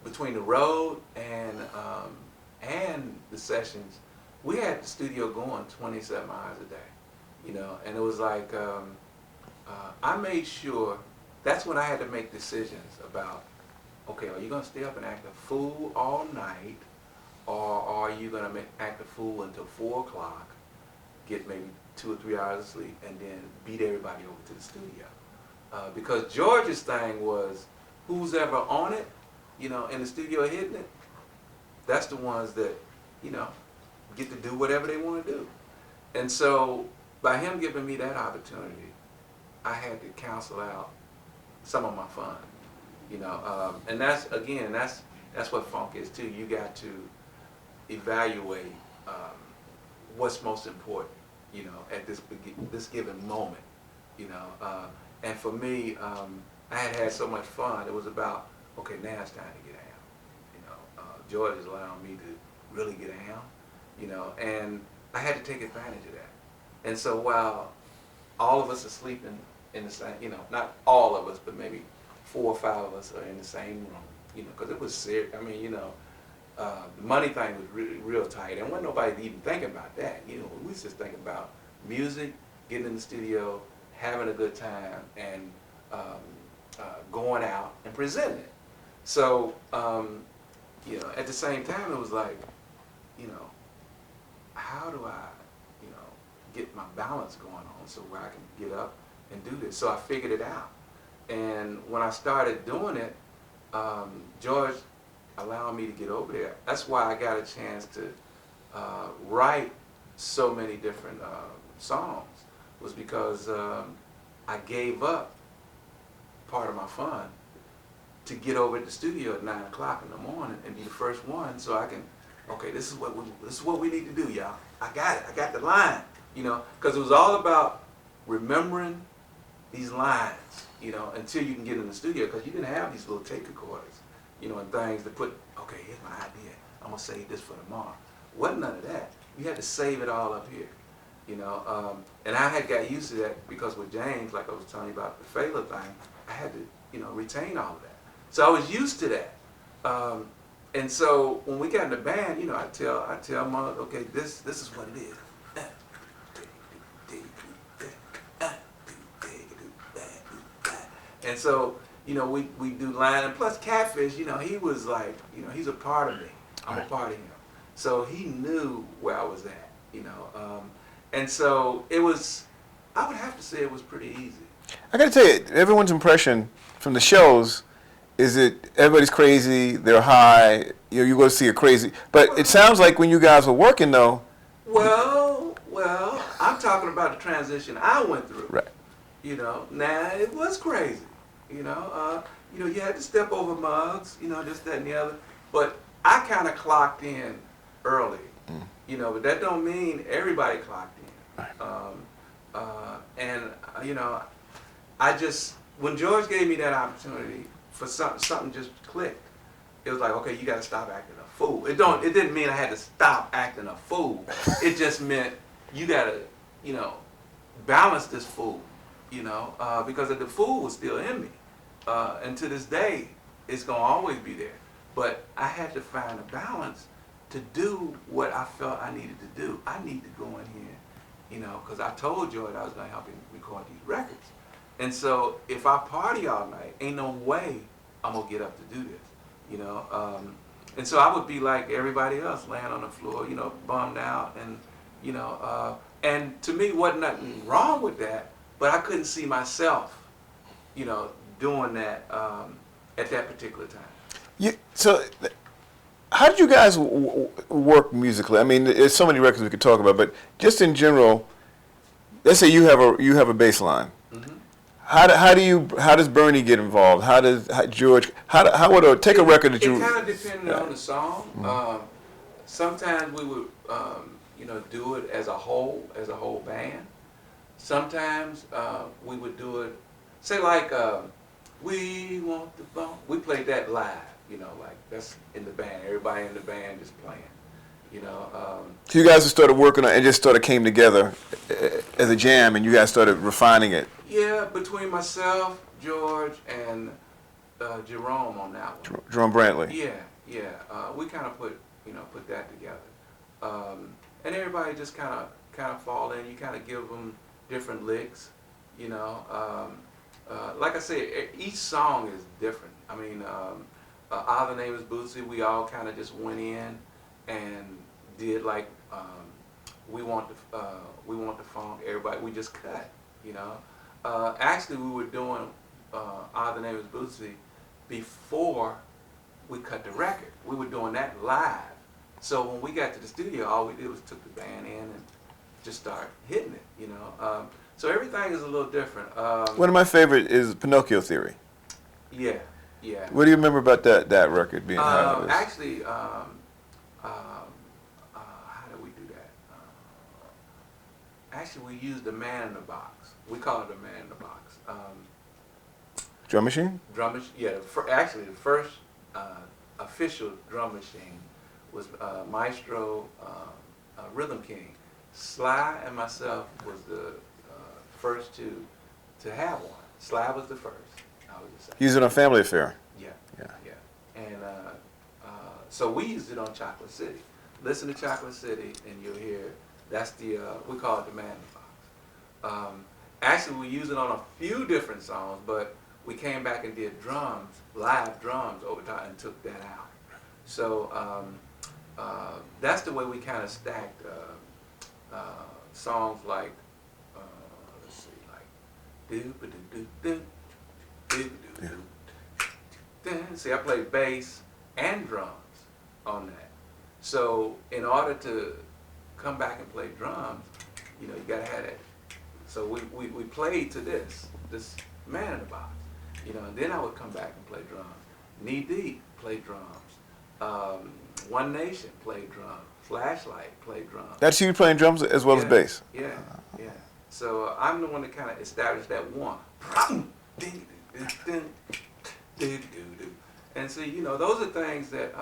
between the road and the sessions. We had the studio going 27 hours a day, you know, and it was like, I made sure, that's when I had to make decisions about, okay, are you going to stay up and act a fool all night, or are you going to act a fool until 4 o'clock, get maybe 2 or 3 hours of sleep, and then beat everybody over to the studio? Because George's thing was, who's ever on it, you know, in the studio hitting it, that's the ones that, you know, get to do whatever they want to do. And so, by him giving me that opportunity, I had to cancel out some of my fun, you know. And that's, again, that's what funk is too. You got to evaluate what's most important, you know, at this given moment, you know. And for me, I had so much fun. It was about, okay, now it's time to get down. You know, George is allowing me to really get down, you know, and I had to take advantage of that. And so while all of us are sleeping in the same, you know, not all of us, but maybe 4 or 5 of us are in the same room, you know, because it was serious. I mean, you know, the money thing was really real tight, and wasn't nobody even thinking about that. You know, we was just thinking about music, getting in the studio, having a good time, and going out and presenting it. So, you know, at the same time, it was like, you know, how do I, you know, get my balance going on so where I can get up and do this? So I figured it out. And when I started doing it, George allowed me to get over there. That's why I got a chance to write so many different songs, was because I gave up part of my fun to get over at the studio at 9 o'clock in the morning and be the first one, so I can, okay, this is what we need to do, y'all. I got it. I got the line, you know, because it was all about remembering these lines, you know, until you can get in the studio, because you didn't have these little tape recorders, you know, and things to put, okay, here's my idea. I'm gonna save this for tomorrow. Wasn't none of that. You had to save it all up here, you know. And I had got used to that because with James, like I was telling you about the failure thing, I had to, you know, retain all of that. So I was used to that. And so when we got in the band, you know, I tell Mother, okay, this is what it is. And so, you know, we do line, and plus Catfish, you know, he was like, you know, he's a part of me. I'm a part of him. So he knew where I was at, you know. And so it was, I would have to say it was pretty easy. I gotta tell you, everyone's impression from the shows is that everybody's crazy, they're high, you know, you go see a crazy, but it sounds like when you guys were working though. Well, I'm talking about the transition I went through. Right. You know, now it was crazy. You know, you had to step over mugs, you know, this, that, and the other. But I kind of clocked in early, you know, but that don't mean everybody clocked in. Right. And you know, I just, when George gave me that opportunity, for something just clicked. It was like, okay, you got to stop acting a fool. It didn't mean I had to stop acting a fool. It just meant you got to, you know, balance this fool, you know, because the fool was still in me. And to this day, it's going to always be there. But I had to find a balance to do what I felt I needed to do. I need to go in here, you know, because I told George I was going to help him record these records. And so if I party all night, ain't no way I'm going to get up to do this, you know. And so I would be like everybody else, laying on the floor, you know, bummed out. And, you know, and to me, wasn't nothing wrong with that, but I couldn't see myself, you know, doing that at that particular time. So how did you guys work musically? I mean, there's so many records we could talk about, but just in general, let's say you have a bass line. How does Bernie get involved? George? How would take a record that you? It kind of depended on the song. Sometimes we would, do it as a whole band. Sometimes we would do it, say like, we want the bone. We played that live, like that's in the band. Everybody in the band just playing, So you guys just started working on it and just sort of came together as a jam, and you guys started refining it. Yeah, between myself, George, and Jerome on that one. Jerome Brantley. Yeah. We kind of put that together, and everybody just kind of fall in. You kind of give them different licks, Like I said, each song is different. I mean, our name is Bootsy. We all kind of just went in and did like we want the funk. Everybody, we just cut, Actually, we were doing our name is Bootsy before we cut the record. We were doing that live. So when we got to the studio, all we did was took the band in and just start hitting it, So everything is a little different. One of my favorite is Pinocchio Theory. Yeah. What do you remember about that record being how it was? Actually, how did we do that? Actually, we used the man in the box. We call it the man in the box. Drum machine? Drum machine. Yeah. Actually, the first official drum machine was Maestro Rhythm King. Sly and myself was the first to have one. Sly was the first. I would just say. Use it on Family Affair. Yeah. And so we used it on Chocolate City. Listen to Chocolate City, and you'll hear that's the we call it the man in the box. Actually, we use it on a few different songs, but we came back and did live drums over time, and took that out. So that's the way we kind of stacked songs like let's see, like do ba do do do do do. See, I played bass and drums on that. So in order to come back and play drums, you gotta have that. So we played to this man in the box, and then I would come back and play drums. Knee Deep played drums. One Nation played drums. Flashlight played drums. That's you playing drums as well as bass? Yeah. So I'm the one that kind of established that one. And see, those are things that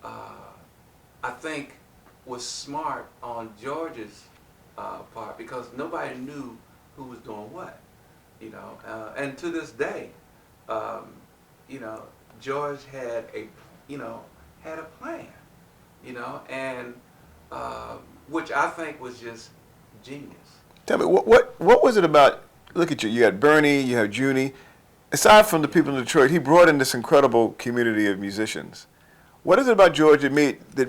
I think was smart on George's part, because nobody knew who was doing what, and to this day, George had a plan, and which I think was just genius. Tell me, what was it about? Look at you. You had Bernie. You have Junie. Aside from the people in Detroit, he brought in this incredible community of musicians. What is it about George that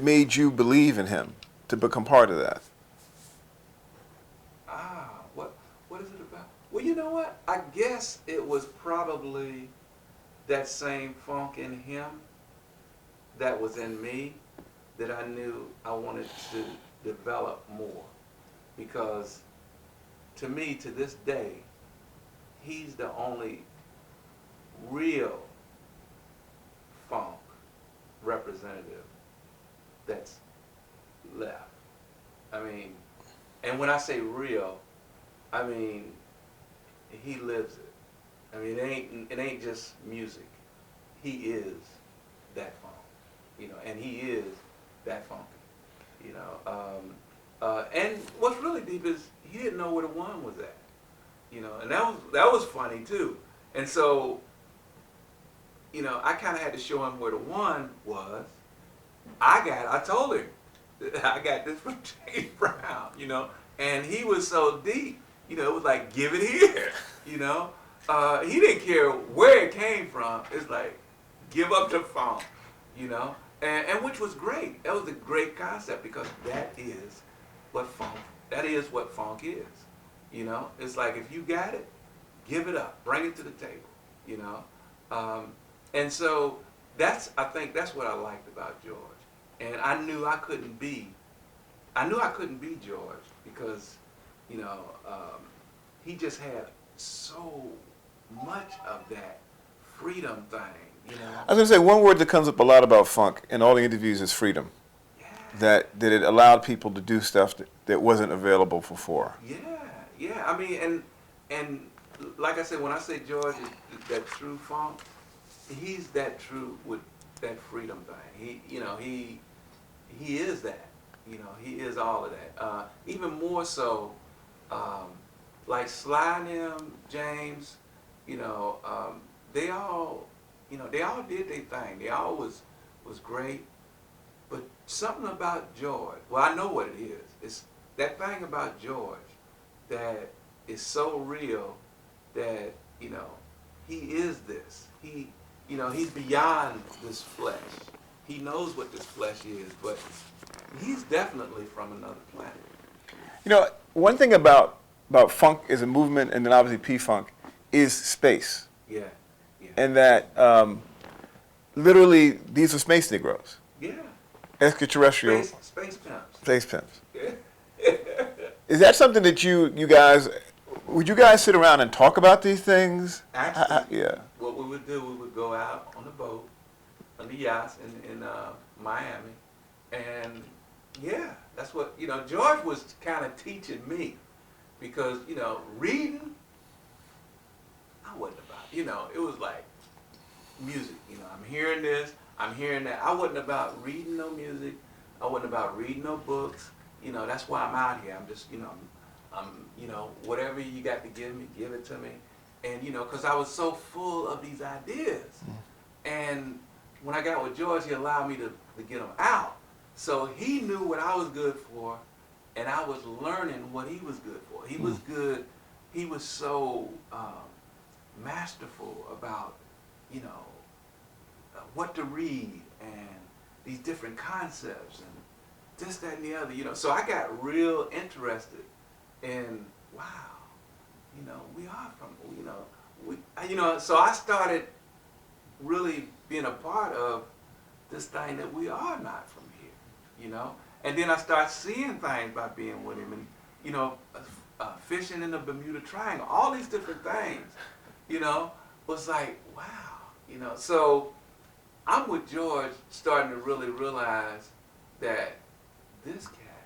made you believe in him to become part of that? What is it about? Well, you know what? I guess it was probably that same funk in him that was in me that I knew I wanted to develop more. Because to me, to this day, he's the only real funk representative that's left. I mean, and when I say real, I mean he lives it. I mean, it ain't just music. He is that funk, and he is that funky, and what's really deep is he didn't know where the one was at, and that was funny too. And so, I kind of had to show him where the one was. I told him, I got this from James Brown, and he was so deep, it was like, give it here, he didn't care where it came from. It's like, give up the funk, and which was great. That was a great concept, because that is what funk is, It's like, if you got it, give it up, bring it to the table, and so I think that's what I liked about George. And I knew I couldn't be George, because, he just had so much of that freedom thing, you know. I was gonna say one word that comes up a lot about funk in all the interviews is freedom. Yeah. That it allowed people to do stuff that wasn't available before. Yeah, yeah. I mean, and like I said, when I say George is that true funk, he's that true with that freedom thing. He is that. You know, he is all of that. Even more so, like Sly and them, James, you know, they all did their thing. They all was great. But something about George, well, I know what it is. It's that thing about George that is so real that, you know, he is this. He's beyond this flesh. He knows what this flesh is, but he's definitely from another planet. You know, one thing about funk as a movement, and then obviously P-Funk, is space. Yeah, yeah. And that literally these are space Negroes, Yeah. extraterrestrial Space pimps. space pimps. Yeah. Is that something that you guys, would you guys sit around and talk about these things? Actually, Yeah. what we would do, we would go out on the boat, on the yachts in Miami, and yeah, that's what, you know, George was kind of teaching me, because, you know, reading, I wasn't about, you know, it was like music, you know, I'm hearing this, I'm hearing that. I wasn't about reading no music, I wasn't about reading no books, you know, that's why I'm out here. I'm just, you know, you know, whatever you got to give me, give it to me. And, you know, because I was so full of these ideas. And when I got with George, he allowed me to get them out. So he knew what I was good for, and I was learning what he was good for. He was good. He was so masterful about, you know, what to read and these different concepts and this, that, and the other. You know, so I got real interested in, wow, you know, we are from, you know, so I started really being a part of this thing that we are not from here, you know. And then I started seeing things by being with him, and, you know, fishing in the Bermuda Triangle, all these different things, you know, was like, wow, you know. So I'm with George starting to really realize that this cat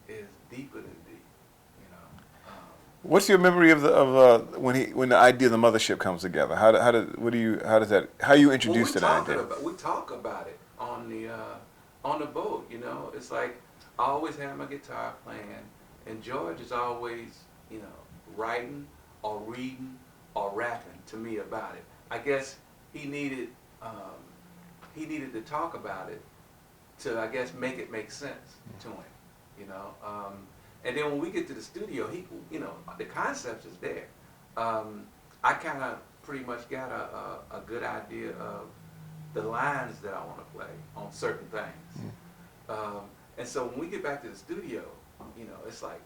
is deeper than deep, you know. What's your memory of when the idea of the Mothership comes together? How you introduced to that idea? We talk about it on the boat, you know. It's like I always have my guitar playing, and George is always, you know, writing or reading or rapping to me about it. I guess he needed to talk about it to, I guess, make it make sense to him, you know. And then when we get to the studio, he, you know, the concept is there. I kind of pretty much got a good idea of the lines that I want to play on certain things. And so when we get back to the studio, you know, it's like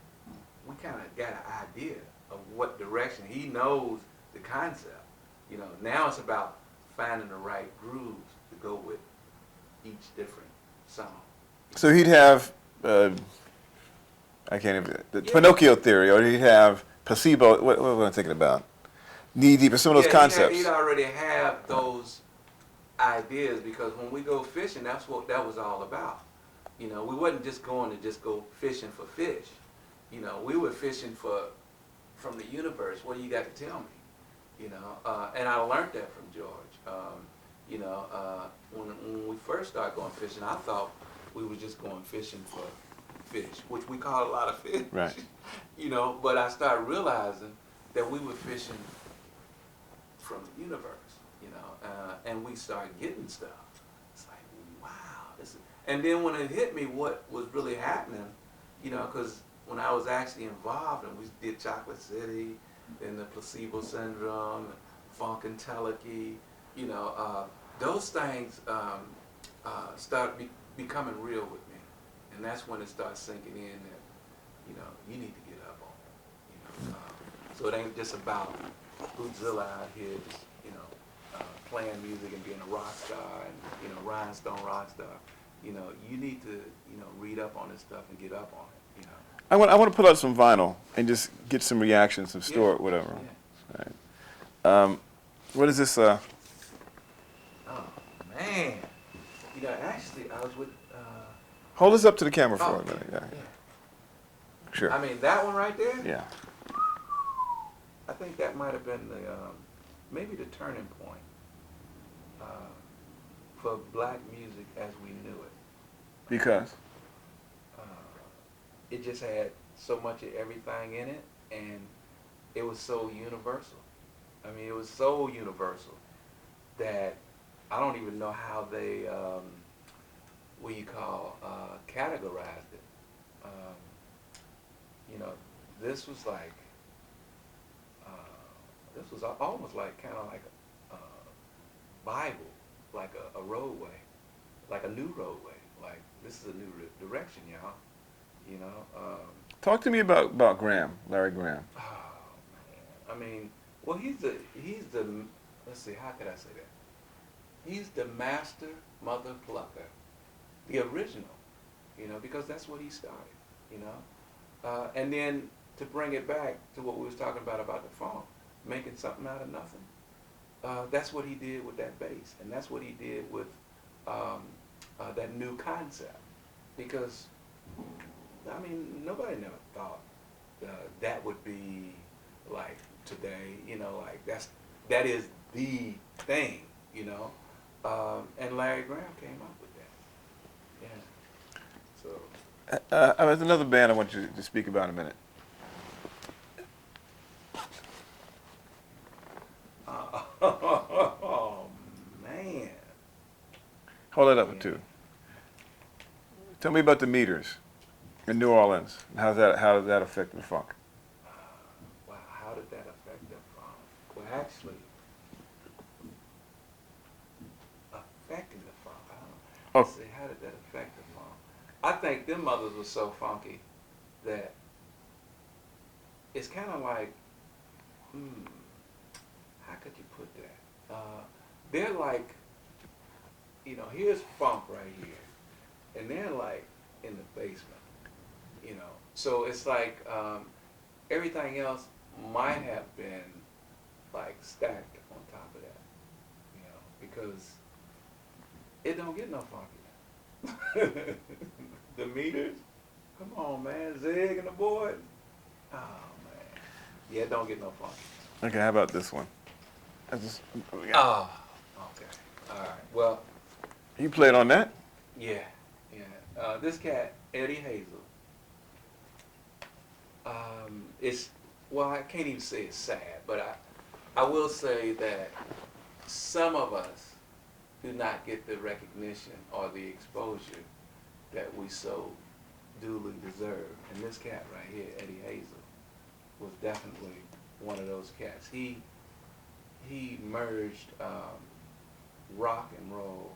we kind of got an idea of what direction. He knows the concept. You know, now it's about finding the right grooves to go with each different song. So he'd have, I can't even, the Pinocchio theory, or he'd have placebo, what am I thinking about? Knee deep, or some of those concepts. He'd already have those ideas, because when we go fishing, that's what that was all about. You know, we wasn't just going to just go fishing for fish. You know, we were fishing from the universe. What do you got to tell me? You know, and I learned that from George. You know, when we first started going fishing, I thought we were just going fishing for fish, which we caught a lot of fish. Right. You know, but I started realizing that we were fishing from the universe. You know, and we started getting stuff. It's like, wow. And then when it hit me what was really happening, you know, because when I was actually involved, and we did Chocolate City, then the Placebo Syndrome, and Funkadelic, you know, those things started becoming real with me. And that's when it started sinking in that, you know, you need to get up on it. You know, so it ain't just about Bootzilla out here, just, you know, playing music and being a rock star and, you know, rhinestone rock star. You know, you need to, you know, read up on this stuff and get up on it, you know. I want to put out some vinyl and just get some reactions, some store it, whatever. Yeah. All right. What is this? Oh man. You know, actually, I was with. Hold this up to the camera for a okay. minute. Yeah. Yeah. Sure. I mean, that one right there. Yeah. I think that might have been the maybe the turning point for black music as we knew it. Because? It just had so much of everything in it, and it was so universal. I mean, it was so universal that I don't even know how they, what you call, categorized it. You know, this was like, this was almost like kind of like a Bible, like a roadway, like a new roadway. Like, this is a new direction, y'all. You know. Talk to me about Graham, Larry Graham. Oh man, I mean, well, he's the. Let's see, how could I say that? He's the master mother plucker, the original. You know, because that's what he started. You know, and then to bring it back to what we was talking about the funk, making something out of nothing. That's what he did with that bass, and that's what he did with that new concept, because. I mean, nobody never thought that would be like today, you know, like that is the thing, you know, and Larry Graham came up with that. Yeah. So. There's another band I want you to speak about in a minute. Oh man. Hold that up too. Tell me about the Meters in New Orleans. How did that affect the funk? Wow, how did that affect the funk? Well, actually, affecting the funk. I don't know. Let's see, how did that affect the funk? I think them mothers were so funky that it's kind of like, how could you put that? They're like, you know, here's funk right here, and they're like in the basement. You know, so it's like everything else might have been like stacked on top of that, you know, because it don't get no funky. The Meters, come on, man, Zig and the boys. Oh man, yeah, it don't get no funky. Okay, how about this one? Oh, okay, all right. Well, You played on that? yeah. This cat, Eddie Hazel. Well, I can't even say it's sad, but I will say that some of us do not get the recognition or the exposure that we so duly deserve. And this cat right here, Eddie Hazel, was definitely one of those cats. He merged rock and roll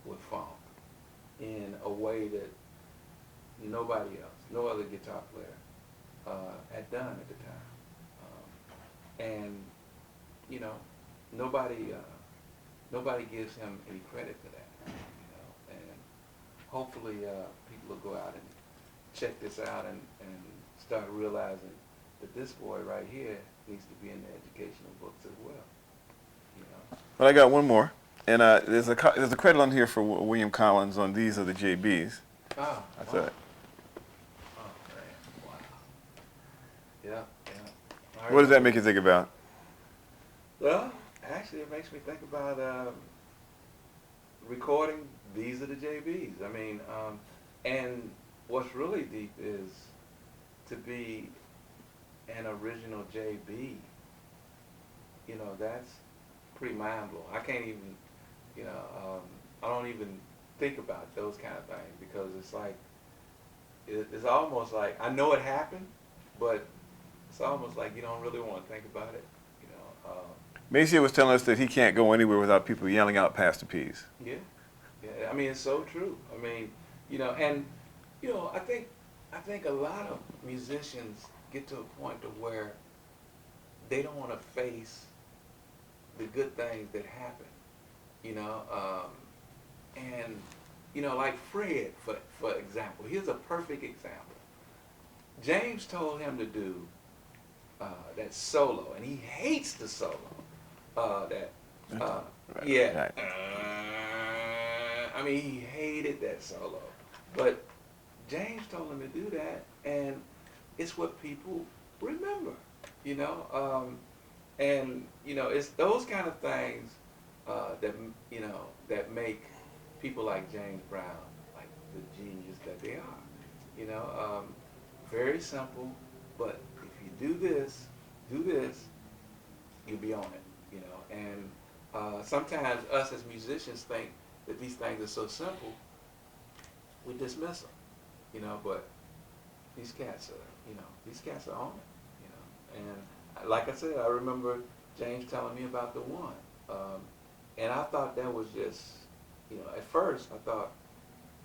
with funk in a way that nobody else, no other guitar player had done at the time. And, you know, nobody gives him any credit for that, you know. And hopefully people will go out and check this out and start realizing that this boy right here needs to be in the educational books as well, you know. Well, I got one more. And there's a credit on here for William Collins on These Are the JBs. Oh, That's wow. it. Oh, man, wow. Yeah. What does that make you think about? Well, actually, it makes me think about recording These Are the JBs. I mean, and what's really deep is to be an original JB. You know, that's pretty mind-blowing. I can't even, you know, I don't even think about those kind of things because it's like, it's almost like, I know it happened, but it's almost like you don't really want to think about it, you know. Macy was telling us that he can't go anywhere without people yelling out Pastor P's. Yeah. I mean, it's so true. I mean, you know, and, you know, I think a lot of musicians get to a point to where they don't want to face the good things that happen, you know, and, you know, like Fred, for example. Here's a perfect example. James told him to do that solo, and he hates the solo. Yeah. Right. I mean, he hated that solo. But James told him to do that, and it's what people remember, you know. And you know, it's those kind of things that you know that make people like James Brown like the genius that they are. You know, very simple, but if you do this, you'll be on it. You know, and sometimes us as musicians think that these things are so simple, we dismiss them. You know, but these cats are on it. You know, and like I said, I remember James telling me about the one, and I thought that was just, you know, at first I thought,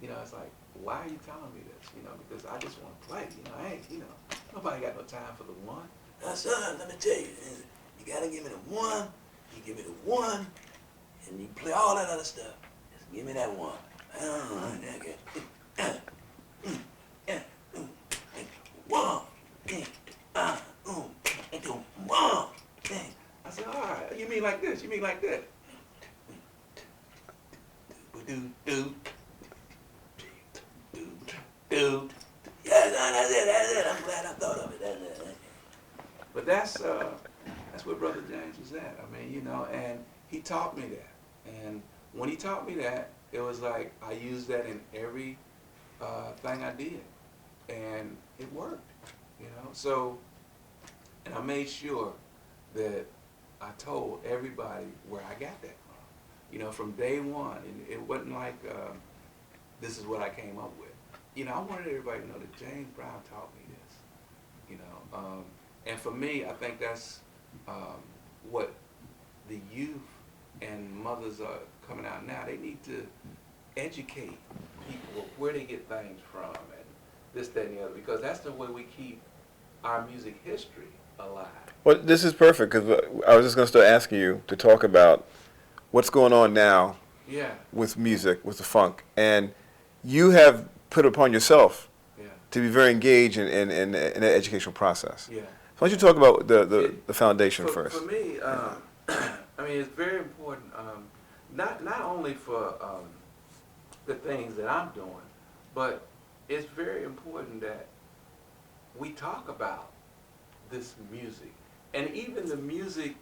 you know, it's like, why are you telling me this? You know, because I just want to play. You know, I ain't, you know, nobody got no time for the one. Now, son, let me tell you, you gotta give me the one. You give me the one, and you play all that other stuff. Just give me that one. I said, all right, you mean like this? You mean like that? Yeah, that's it. I'm glad I thought of it. That's it. But that's where Brother James was at. I mean, you know, and he taught me that. And when he taught me that, it was like I used that in every thing I did, and it worked. You know, so, and I made sure that I told everybody where I got that from. You know, from day one, and it wasn't like this is what I came up with. You know, I wanted everybody to know that James Brown taught me this. You know, and for me, I think that's what the youth and mothers are coming out now. They need to educate people where they get things from and this, that, and the other, because that's the way we keep our music history alive. Well, this is perfect because I was just going to start asking you to talk about what's going on now Yeah. with music, with the funk, and you have put upon yourself Yeah. to be very engaged in the educational process. Yeah. So why don't you talk about the foundation first? For me, I mean, it's very important, not only for the things that I'm doing, but it's very important that we talk about this music, and even the music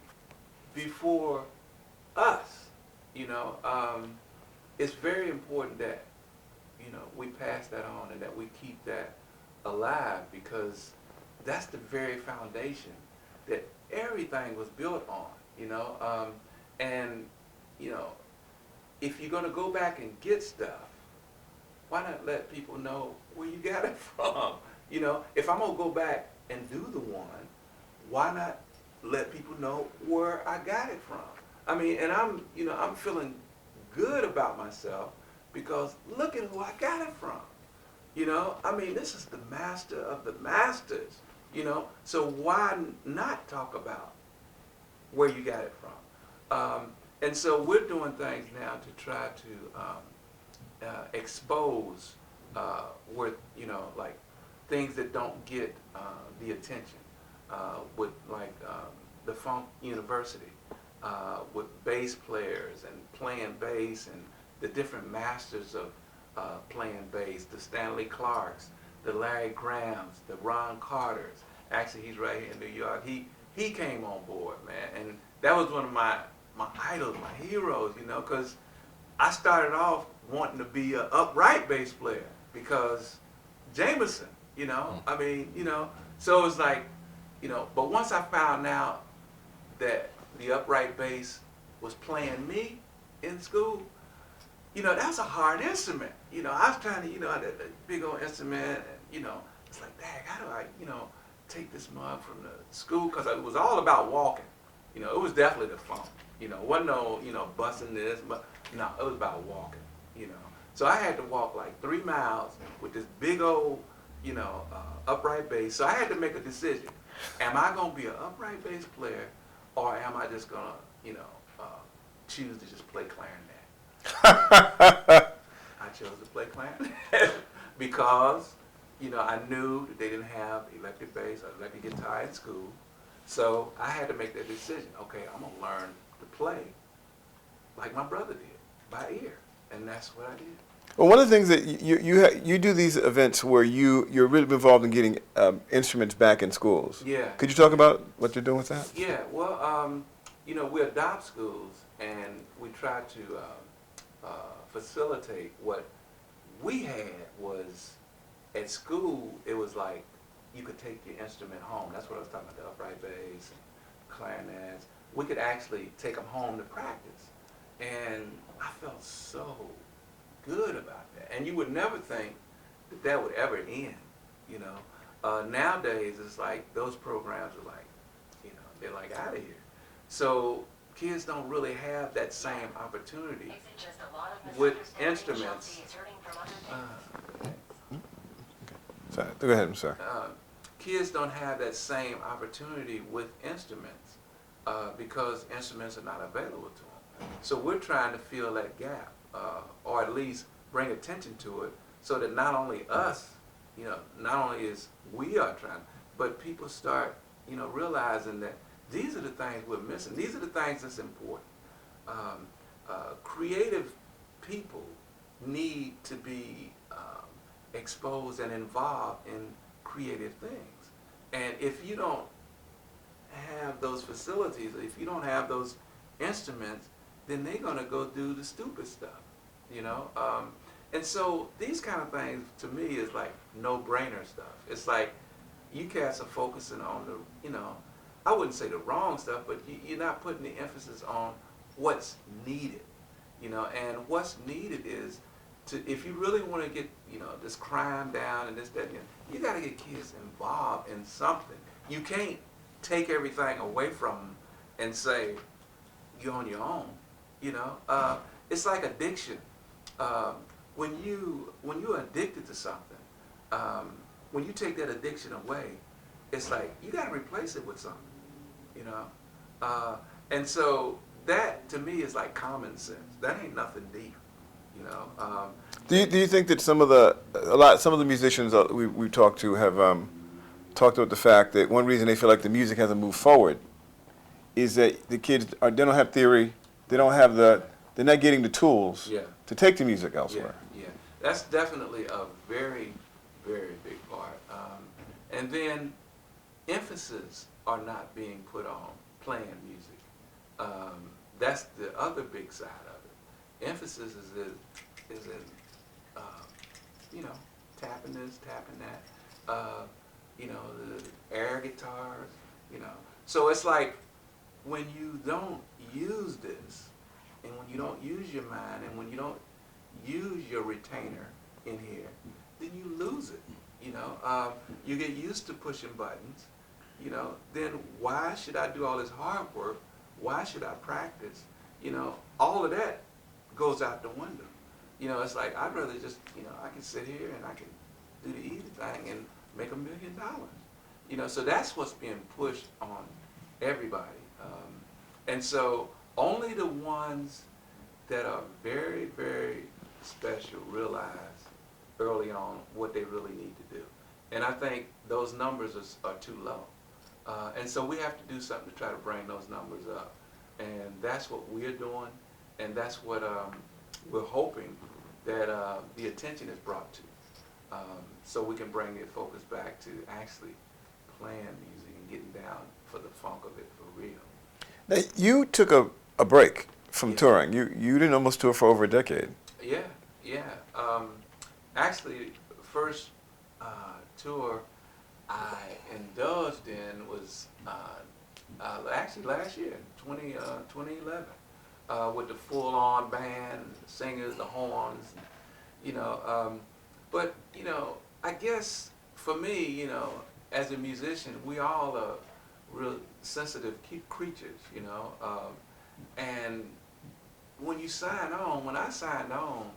before us. You know, it's very important that, you know, we pass that on and that we keep that alive, because that's the very foundation that everything was built on, you know. And, you know, if you're going to go back and get stuff, why not let people know where you got it from? You know, if I'm going to go back and do the one, why not let people know where I got it from? I mean, and I'm feeling good about myself because look at who I got it from. You know, I mean, this is the master of the masters, you know, so why not talk about where you got it from? And so we're doing things now to try to expose where, you know, like things that don't get the attention, with like the Funk University, with bass players and playing bass and the different masters of playing bass, the Stanley Clarks, the Larry Grahams, the Ron Carters. Actually, he's right here in New York. He came on board, man, and that was one of my idols, my heroes, you know, because I started off wanting to be an upright bass player because Jameson, you know, I mean, you know, so it's like, you know, but once I found out that the upright bass was playing me in school, you know, that's a hard instrument. You know, I was trying to, you know, that big old instrument, and, you know, it's like, dang, how do I, you know, take this mug from the school? Because it was all about walking. You know, it was definitely the funk. You know, wasn't no, you know, busting this, but no, it was about walking, you know. So I had to walk like 3 miles with this big old, you know, upright bass. So I had to make a decision. Am I going to be an upright bass player, or am I just going to, you know, choose to just play clarinet? I chose to play clarinet because you know, I knew that they didn't have electric bass or electric guitar in school. So I had to make that decision. Okay, I'm going to learn to play like my brother did, by ear. And that's what I did. Well, one of the things that you do these events where you're really involved in getting instruments back in schools. Yeah. Could you talk about what you're doing with that? Yeah, well, you know, we adopt schools and we try to facilitate what we had was at school. It was like you could take your instrument home. That's what I was talking about, the upright bass and clarinets. We could actually take them home to practice. And I felt so good about that. And you would never think that that would ever end, you know. Nowadays, it's like those programs are like, you know, they're like out of here. So kids don't really have that same opportunity with instruments. Sorry, go ahead, I'm sorry. Kids don't have that same opportunity with instruments because instruments are not available to them. So we're trying to fill that gap, or at least bring attention to it, so that not only us, you know, not only is we are trying, but people start, you know, realizing that these are the things we're missing. These are the things that's important. Creative people need to be exposed and involved in creative things. And if you don't have those facilities, if you don't have those instruments, then they're going to go do the stupid stuff, you know? And so these kind of things, to me, is like no-brainer stuff. It's like you cats are focusing on the, you know, I wouldn't say the wrong stuff, but you're not putting the emphasis on what's needed, you know? And what's needed is to, if you really want to get, you know, this crime down and this, that, and the other, you got to get kids involved in something. You can't take everything away from them and say, you're on your own, you know? It's like addiction. When you're addicted to something, when you take that addiction away, it's like you got to replace it with something, you know? And so that, to me, is like common sense. That ain't nothing deep, you know? Do you think that some of the musicians that we talked to have talked about the fact that one reason they feel like the music hasn't moved forward is that the kids they don't have theory, they're not getting the tools to take the music elsewhere. Yeah, that's definitely a very, very big part. And then emphasis are not being put on playing music. That's the other big side of it. Emphasis is in you know, tapping this, tapping that, you know, the air guitars, you know. So it's like when you don't use this, and when you don't use your mind, and when you don't use your retainer in here, then you lose it, you know. You get used to pushing buttons, you know. Then why should I do all this hard work? Why should I practice? You know, all of that goes out the window. You know, it's like, I'd rather just, you know, I can sit here and I can do the easy thing and make $1 million. You know, so that's what's being pushed on everybody. And so only the ones that are very, very special realize early on what they really need to do. And I think those numbers are too low. And so we have to do something to try to bring those numbers up. And that's what we're doing, and that's what we're hoping that the attention is brought to, so we can bring the focus back to actually playing music and getting down for the funk of it for real. Now, you took a break from touring. You didn't almost tour for over a decade. Yeah. Actually, first tour I indulged in was actually last year, 2011. With the full-on band, the singers, the horns, you know. But, you know, I guess for me, you know, as a musician, we all are real sensitive creatures, you know. And when you sign on, when I signed on,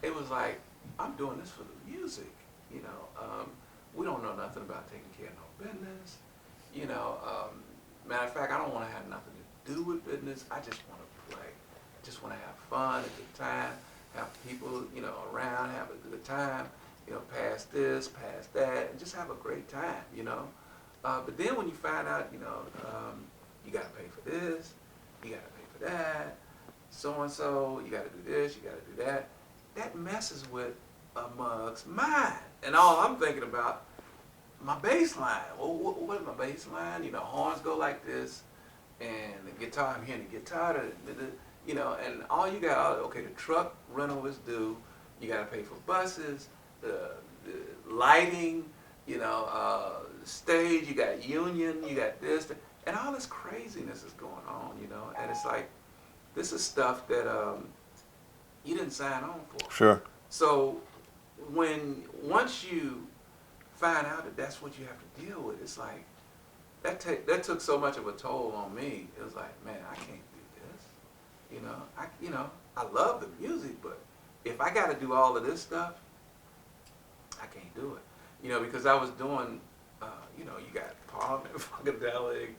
it was like, I'm doing this for the music, you know. We don't know nothing about taking care of no business, you know. Matter of fact, I don't want to have nothing to do with business. I just want to play. I just want to have fun, a good time, have people, you know, around, have a good time. you know, pass this, pass that, and just have a great time, you know. But then when you find out, you know, you got to pay for this, you got to pay for that, so-and-so, you got to do this, you got to do that, that messes with a mug's mind. And all I'm thinking about, my bass line. Well, what is my bass line? You know, horns go like this, and the guitar, I'm hearing the guitar, you know, and all you got, okay, the truck rental is due, you got to pay for buses, the lighting, you know, stage, you got union, you got this, and all this craziness is going on, you know, and it's like, this is stuff that you didn't sign on for. Sure. So once you find out that that's what you have to deal with, it's like, that took so much of a toll on me. It was like, man, I can't do this. You know, I love the music, but if I got to do all of this stuff, I can't do it. You know, because I was doing, you know, you got Parliament-Funkadelic,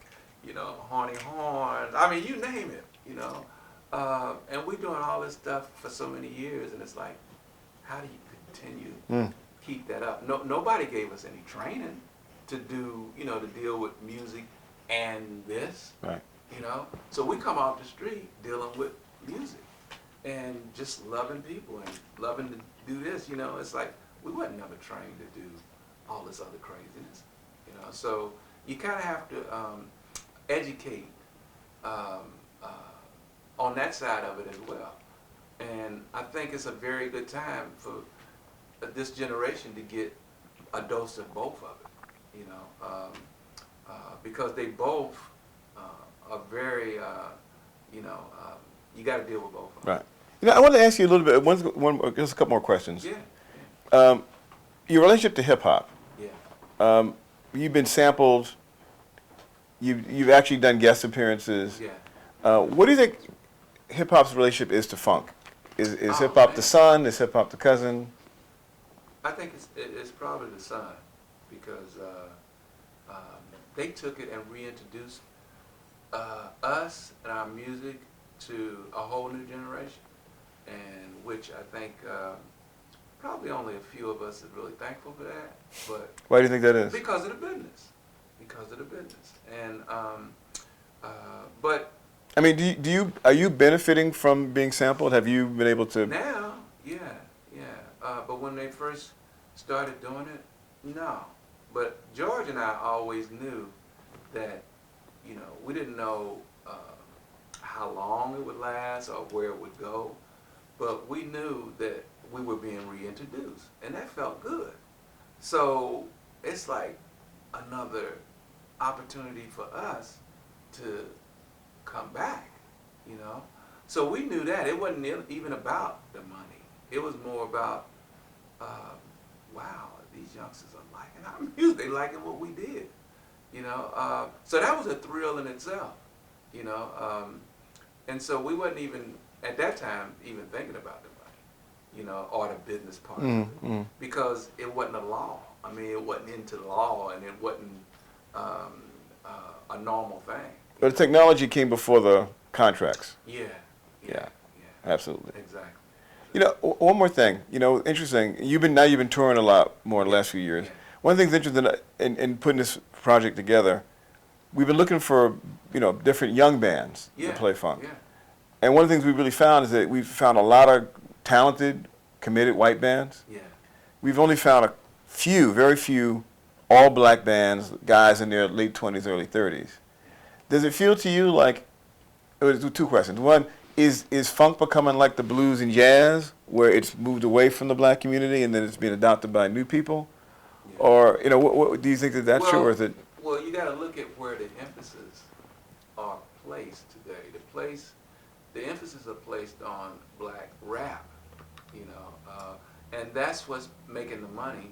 you know, Horny Horns. I mean, you name it, you know. And we're doing all this stuff for so many years, and it's like, how do you continue to keep that up? Nobody gave us any training to do, you know, to deal with music and this, Right. you know. So we come off the street dealing with music and just loving people and loving to do this, you know. It's like, we wasn't never trained to do all this other craziness, you know. So you kind of have to educate on that side of it as well. And I think it's a very good time for this generation to get a dose of both of it, you know, because they both are very, you know, you got to deal with both of them. Right. You know, I want to ask you a little bit, just a couple more questions. Yeah. Your relationship to hip hop. Yeah. You've been sampled. You've actually done guest appearances. Yeah. What do you think hip hop's relationship is to funk? Is hip hop the son? Is hip hop the cousin? I think it's probably the son, because they took it and reintroduced us and our music to a whole new generation, and which I think probably only a few of us are really thankful for that. But Why do you think that is? because of the business, and but I mean, are you benefiting from being sampled? Have you been able to? now, yeah. But when they first started doing it, no. But George and I always knew that, you know, we didn't know how long it would last or where it would go, but we knew that we were being reintroduced, and that felt good. So it's like another opportunity for us to come back, you know. So we knew that it wasn't even about the money. It was more about, wow, these youngsters are liking our music. They liking what we did, you know. So that was a thrill in itself, you know. And so we wasn't even at that time even thinking about the money, you know, or the business part of it, because it wasn't a law. I mean, it wasn't into law, and it wasn't a normal thing. But the technology came before the contracts. Yeah. Absolutely. Exactly. You know, one more thing. You know, interesting. You've been touring a lot more in the last few years. Yeah. One of the things interesting in putting this project together, we've been looking for, you know, different young bands to play funk. Yeah. And one of the things we really found is that we've found a lot of talented, committed white bands. Yeah. We've only found a few, very few, all black bands, guys in their late 20s, early 30s. Does it feel to you like, two questions. One, is funk becoming like the blues and jazz, where it's moved away from the black community and then it's being adopted by new people? Yeah. Or, you know, what do you think that's true, or is it? Well, you got to look at where the emphasis are placed today. The emphasis are placed on black rap, you know, and that's what's making the money,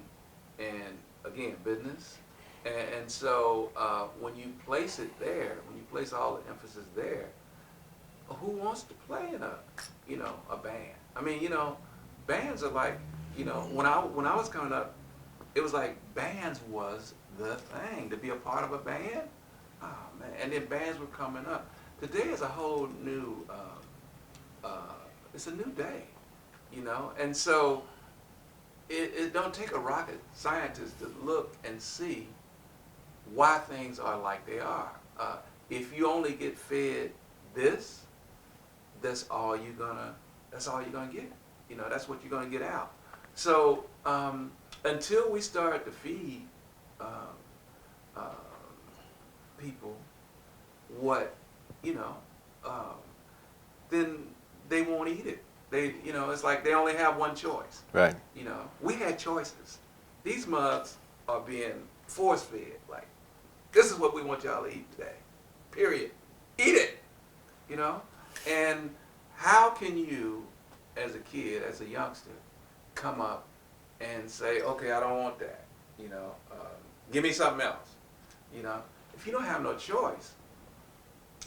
and again, business. And so when you place it there, when you place all the emphasis there, who wants to play in a band? I mean, you know, bands are like, you know, when I was coming up, it was like bands was the thing. To be a part of a band, oh man, and then bands were coming up. Today is a whole new, it's a new day, you know, and so it don't take a rocket scientist to look and see why things are like they are. If you only get fed this, that's all you're gonna get. You know, that's what you're gonna get out. So until we start to feed people what, you know, then they won't eat it. It's like they only have one choice. Right. You know, we had choices. These mugs are being force fed. Like, this is what we want y'all to eat today. Period. Eat it. You know? And how can you, as a kid, as a youngster, come up and say, okay, I don't want that. You know, give me something else. You know, if you don't have no choice,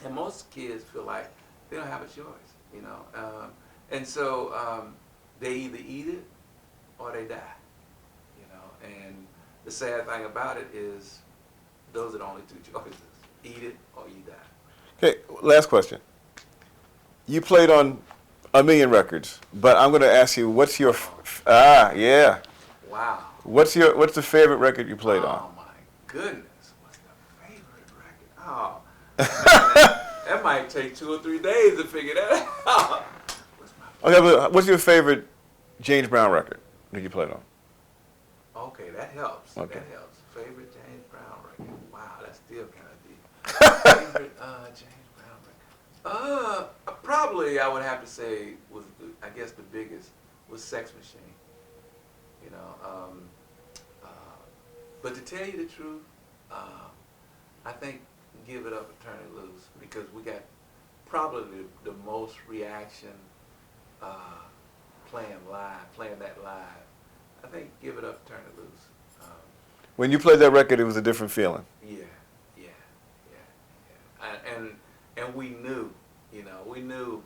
and most kids feel like they don't have a choice. You know, and so they either eat it or they die. You know, and the sad thing about it is those are the only two choices: eat it or you die. Okay, last question. You played on a million records, but I'm going to ask you, what's your yeah? Wow. What's the favorite record you played on? Oh my goodness, what's the favorite record? Oh, that might take 2 or 3 days to figure that out. Okay, but what's your favorite James Brown record that you played on? Okay, that helps. Okay. That helps. Favorite James Brown record? Wow, that's still kind of deep. Favorite James Brown record? Probably I would have to say was I guess the biggest was Sex Machine. You know, but to tell you the truth, I think Give It Up and Turn It Loose, because we got probably the most reaction playing that live. I think Give It Up and Turn It Loose. When you played that record, it was a different feeling. Yeah. And we knew, you know,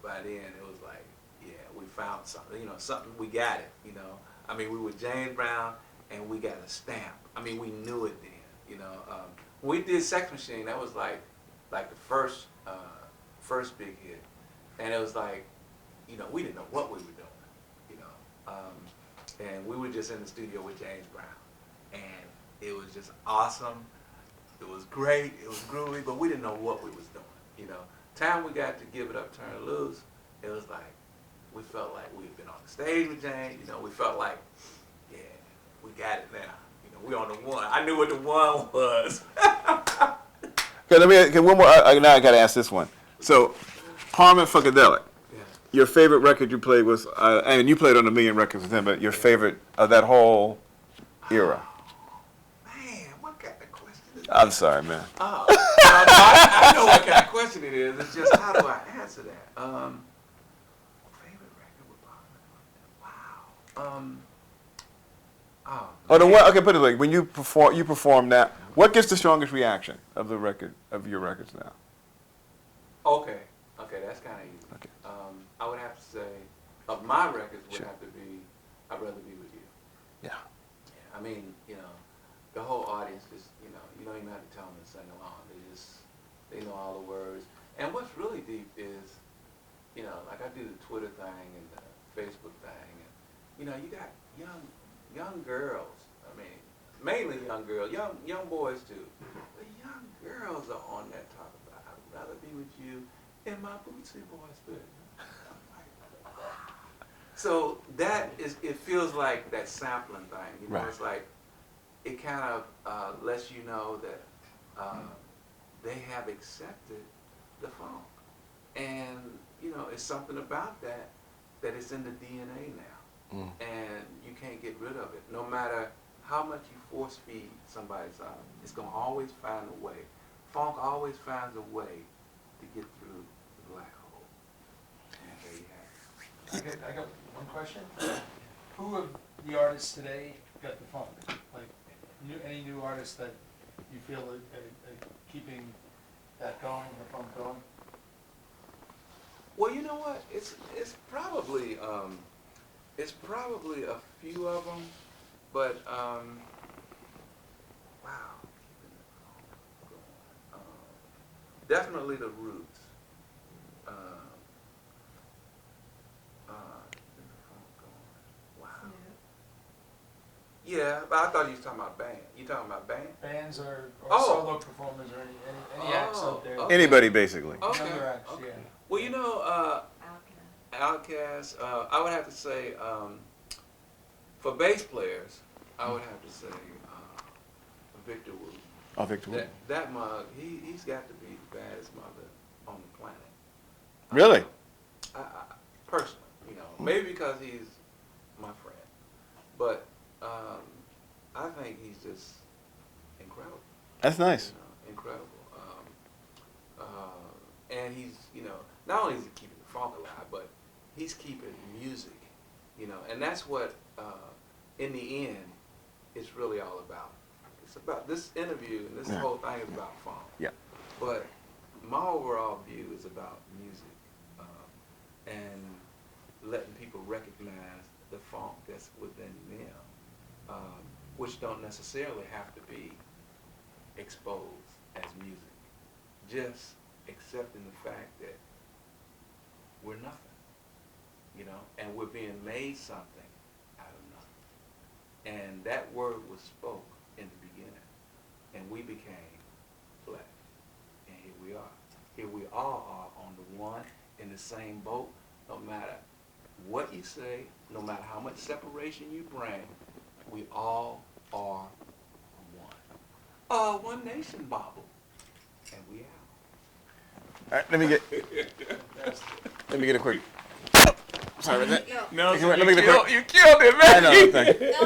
by then it was like, yeah, we found something, you know, we got it, you know. I mean, we were James Brown and we got a stamp. I mean, we knew it then, you know. When we did Sex Machine, that was like the first big hit. And it was like, you know, we didn't know what we were doing, you know. And we were just in the studio with James Brown. And it was just awesome. It was great. It was groovy, but we didn't know what we was doing, you know. Time we got to Give It Up, Turn It Loose, it was like, we felt like we had been on the stage with James, you know. We felt like, yeah, we got it now. You know, we on the one. I knew what the one was. Okay, one more. Now I got to ask this one. So, Parliament-Funkadelic. Yeah. Your favorite record you played was, and you played on a million records with him, but your favorite of that whole era? Man, what kind of question is I'm sorry, man. I know what kind of question it is. It's just, how do I answer that? Favorite record with Parliament? Wow. Oh, the one. Okay, put it like when you perform that. What gets the strongest reaction of your records now? Okay, that's kind of easy. Okay. I would have to say, of my records would Sure. have to be, I'd Rather Be With You. Yeah. I mean, you know, the whole audience just, you don't even have to tell them to sing along. They know all the words. And what's really deep is, you know, like I do the Twitter thing and the Facebook thing, and you know, you got young girls. I mean, mainly young girls, young boys too. The young girls are on that talk about, I'd rather be with you in my Bootsy Boys bed. So that is, it feels like that sampling thing. You know, Right. It's like, it kind of lets you know that they have accepted the funk. And, you know, it's something about that it's in the DNA now. Mm. And you can't get rid of it. No matter how much you force feed somebody's out, it's going to always find a way. Funk always finds a way to get through the black hole. And there you have it. I got one question. Who of the artists today got the funk? Like, any new artists that you feel are keeping that going, the funk going? Well, you know what? It's probably a few of them, but wow, keeping the funk going. Definitely the Roots. Keeping the funk going. Wow. Yeah, but I thought you was talking about band. You talking about band? Bands or Oh. solo performers or any acts Oh, out there. okay. Anybody basically. Okay. Younger acts, Okay. yeah. Well, you know, Outcast. Outkast. I would have to say, for bass players, I would have to say Victor Wu. Oh, Victor Wu. That mug, he's got to be the baddest mother on the planet. Really? I personally, you know, maybe because he's my friend, but I think he's just incredible. That's nice. You know, incredible. And he's, you know, not only is he keeping the funk alive, but he's keeping music, you know, and that's what, in the end, it's really all about. It's about this interview and this Yeah. whole thing is about funk. Yeah. But my overall view is about music and letting people recognize the funk that's within them, which don't necessarily have to be exposed as music. Just accepting the fact that we're nothing, you know, and we're being made something out of nothing. And that word was spoke in the beginning, and we became flesh. And here we are. Here we all are on the one in the same boat, no matter what you say, no matter how much separation you bring, we all are one. One nation, Bible. And we out. All right, let me get a quick. Sorry about that. No, Let me get a quick. you killed it, man. I know. Thank you. No,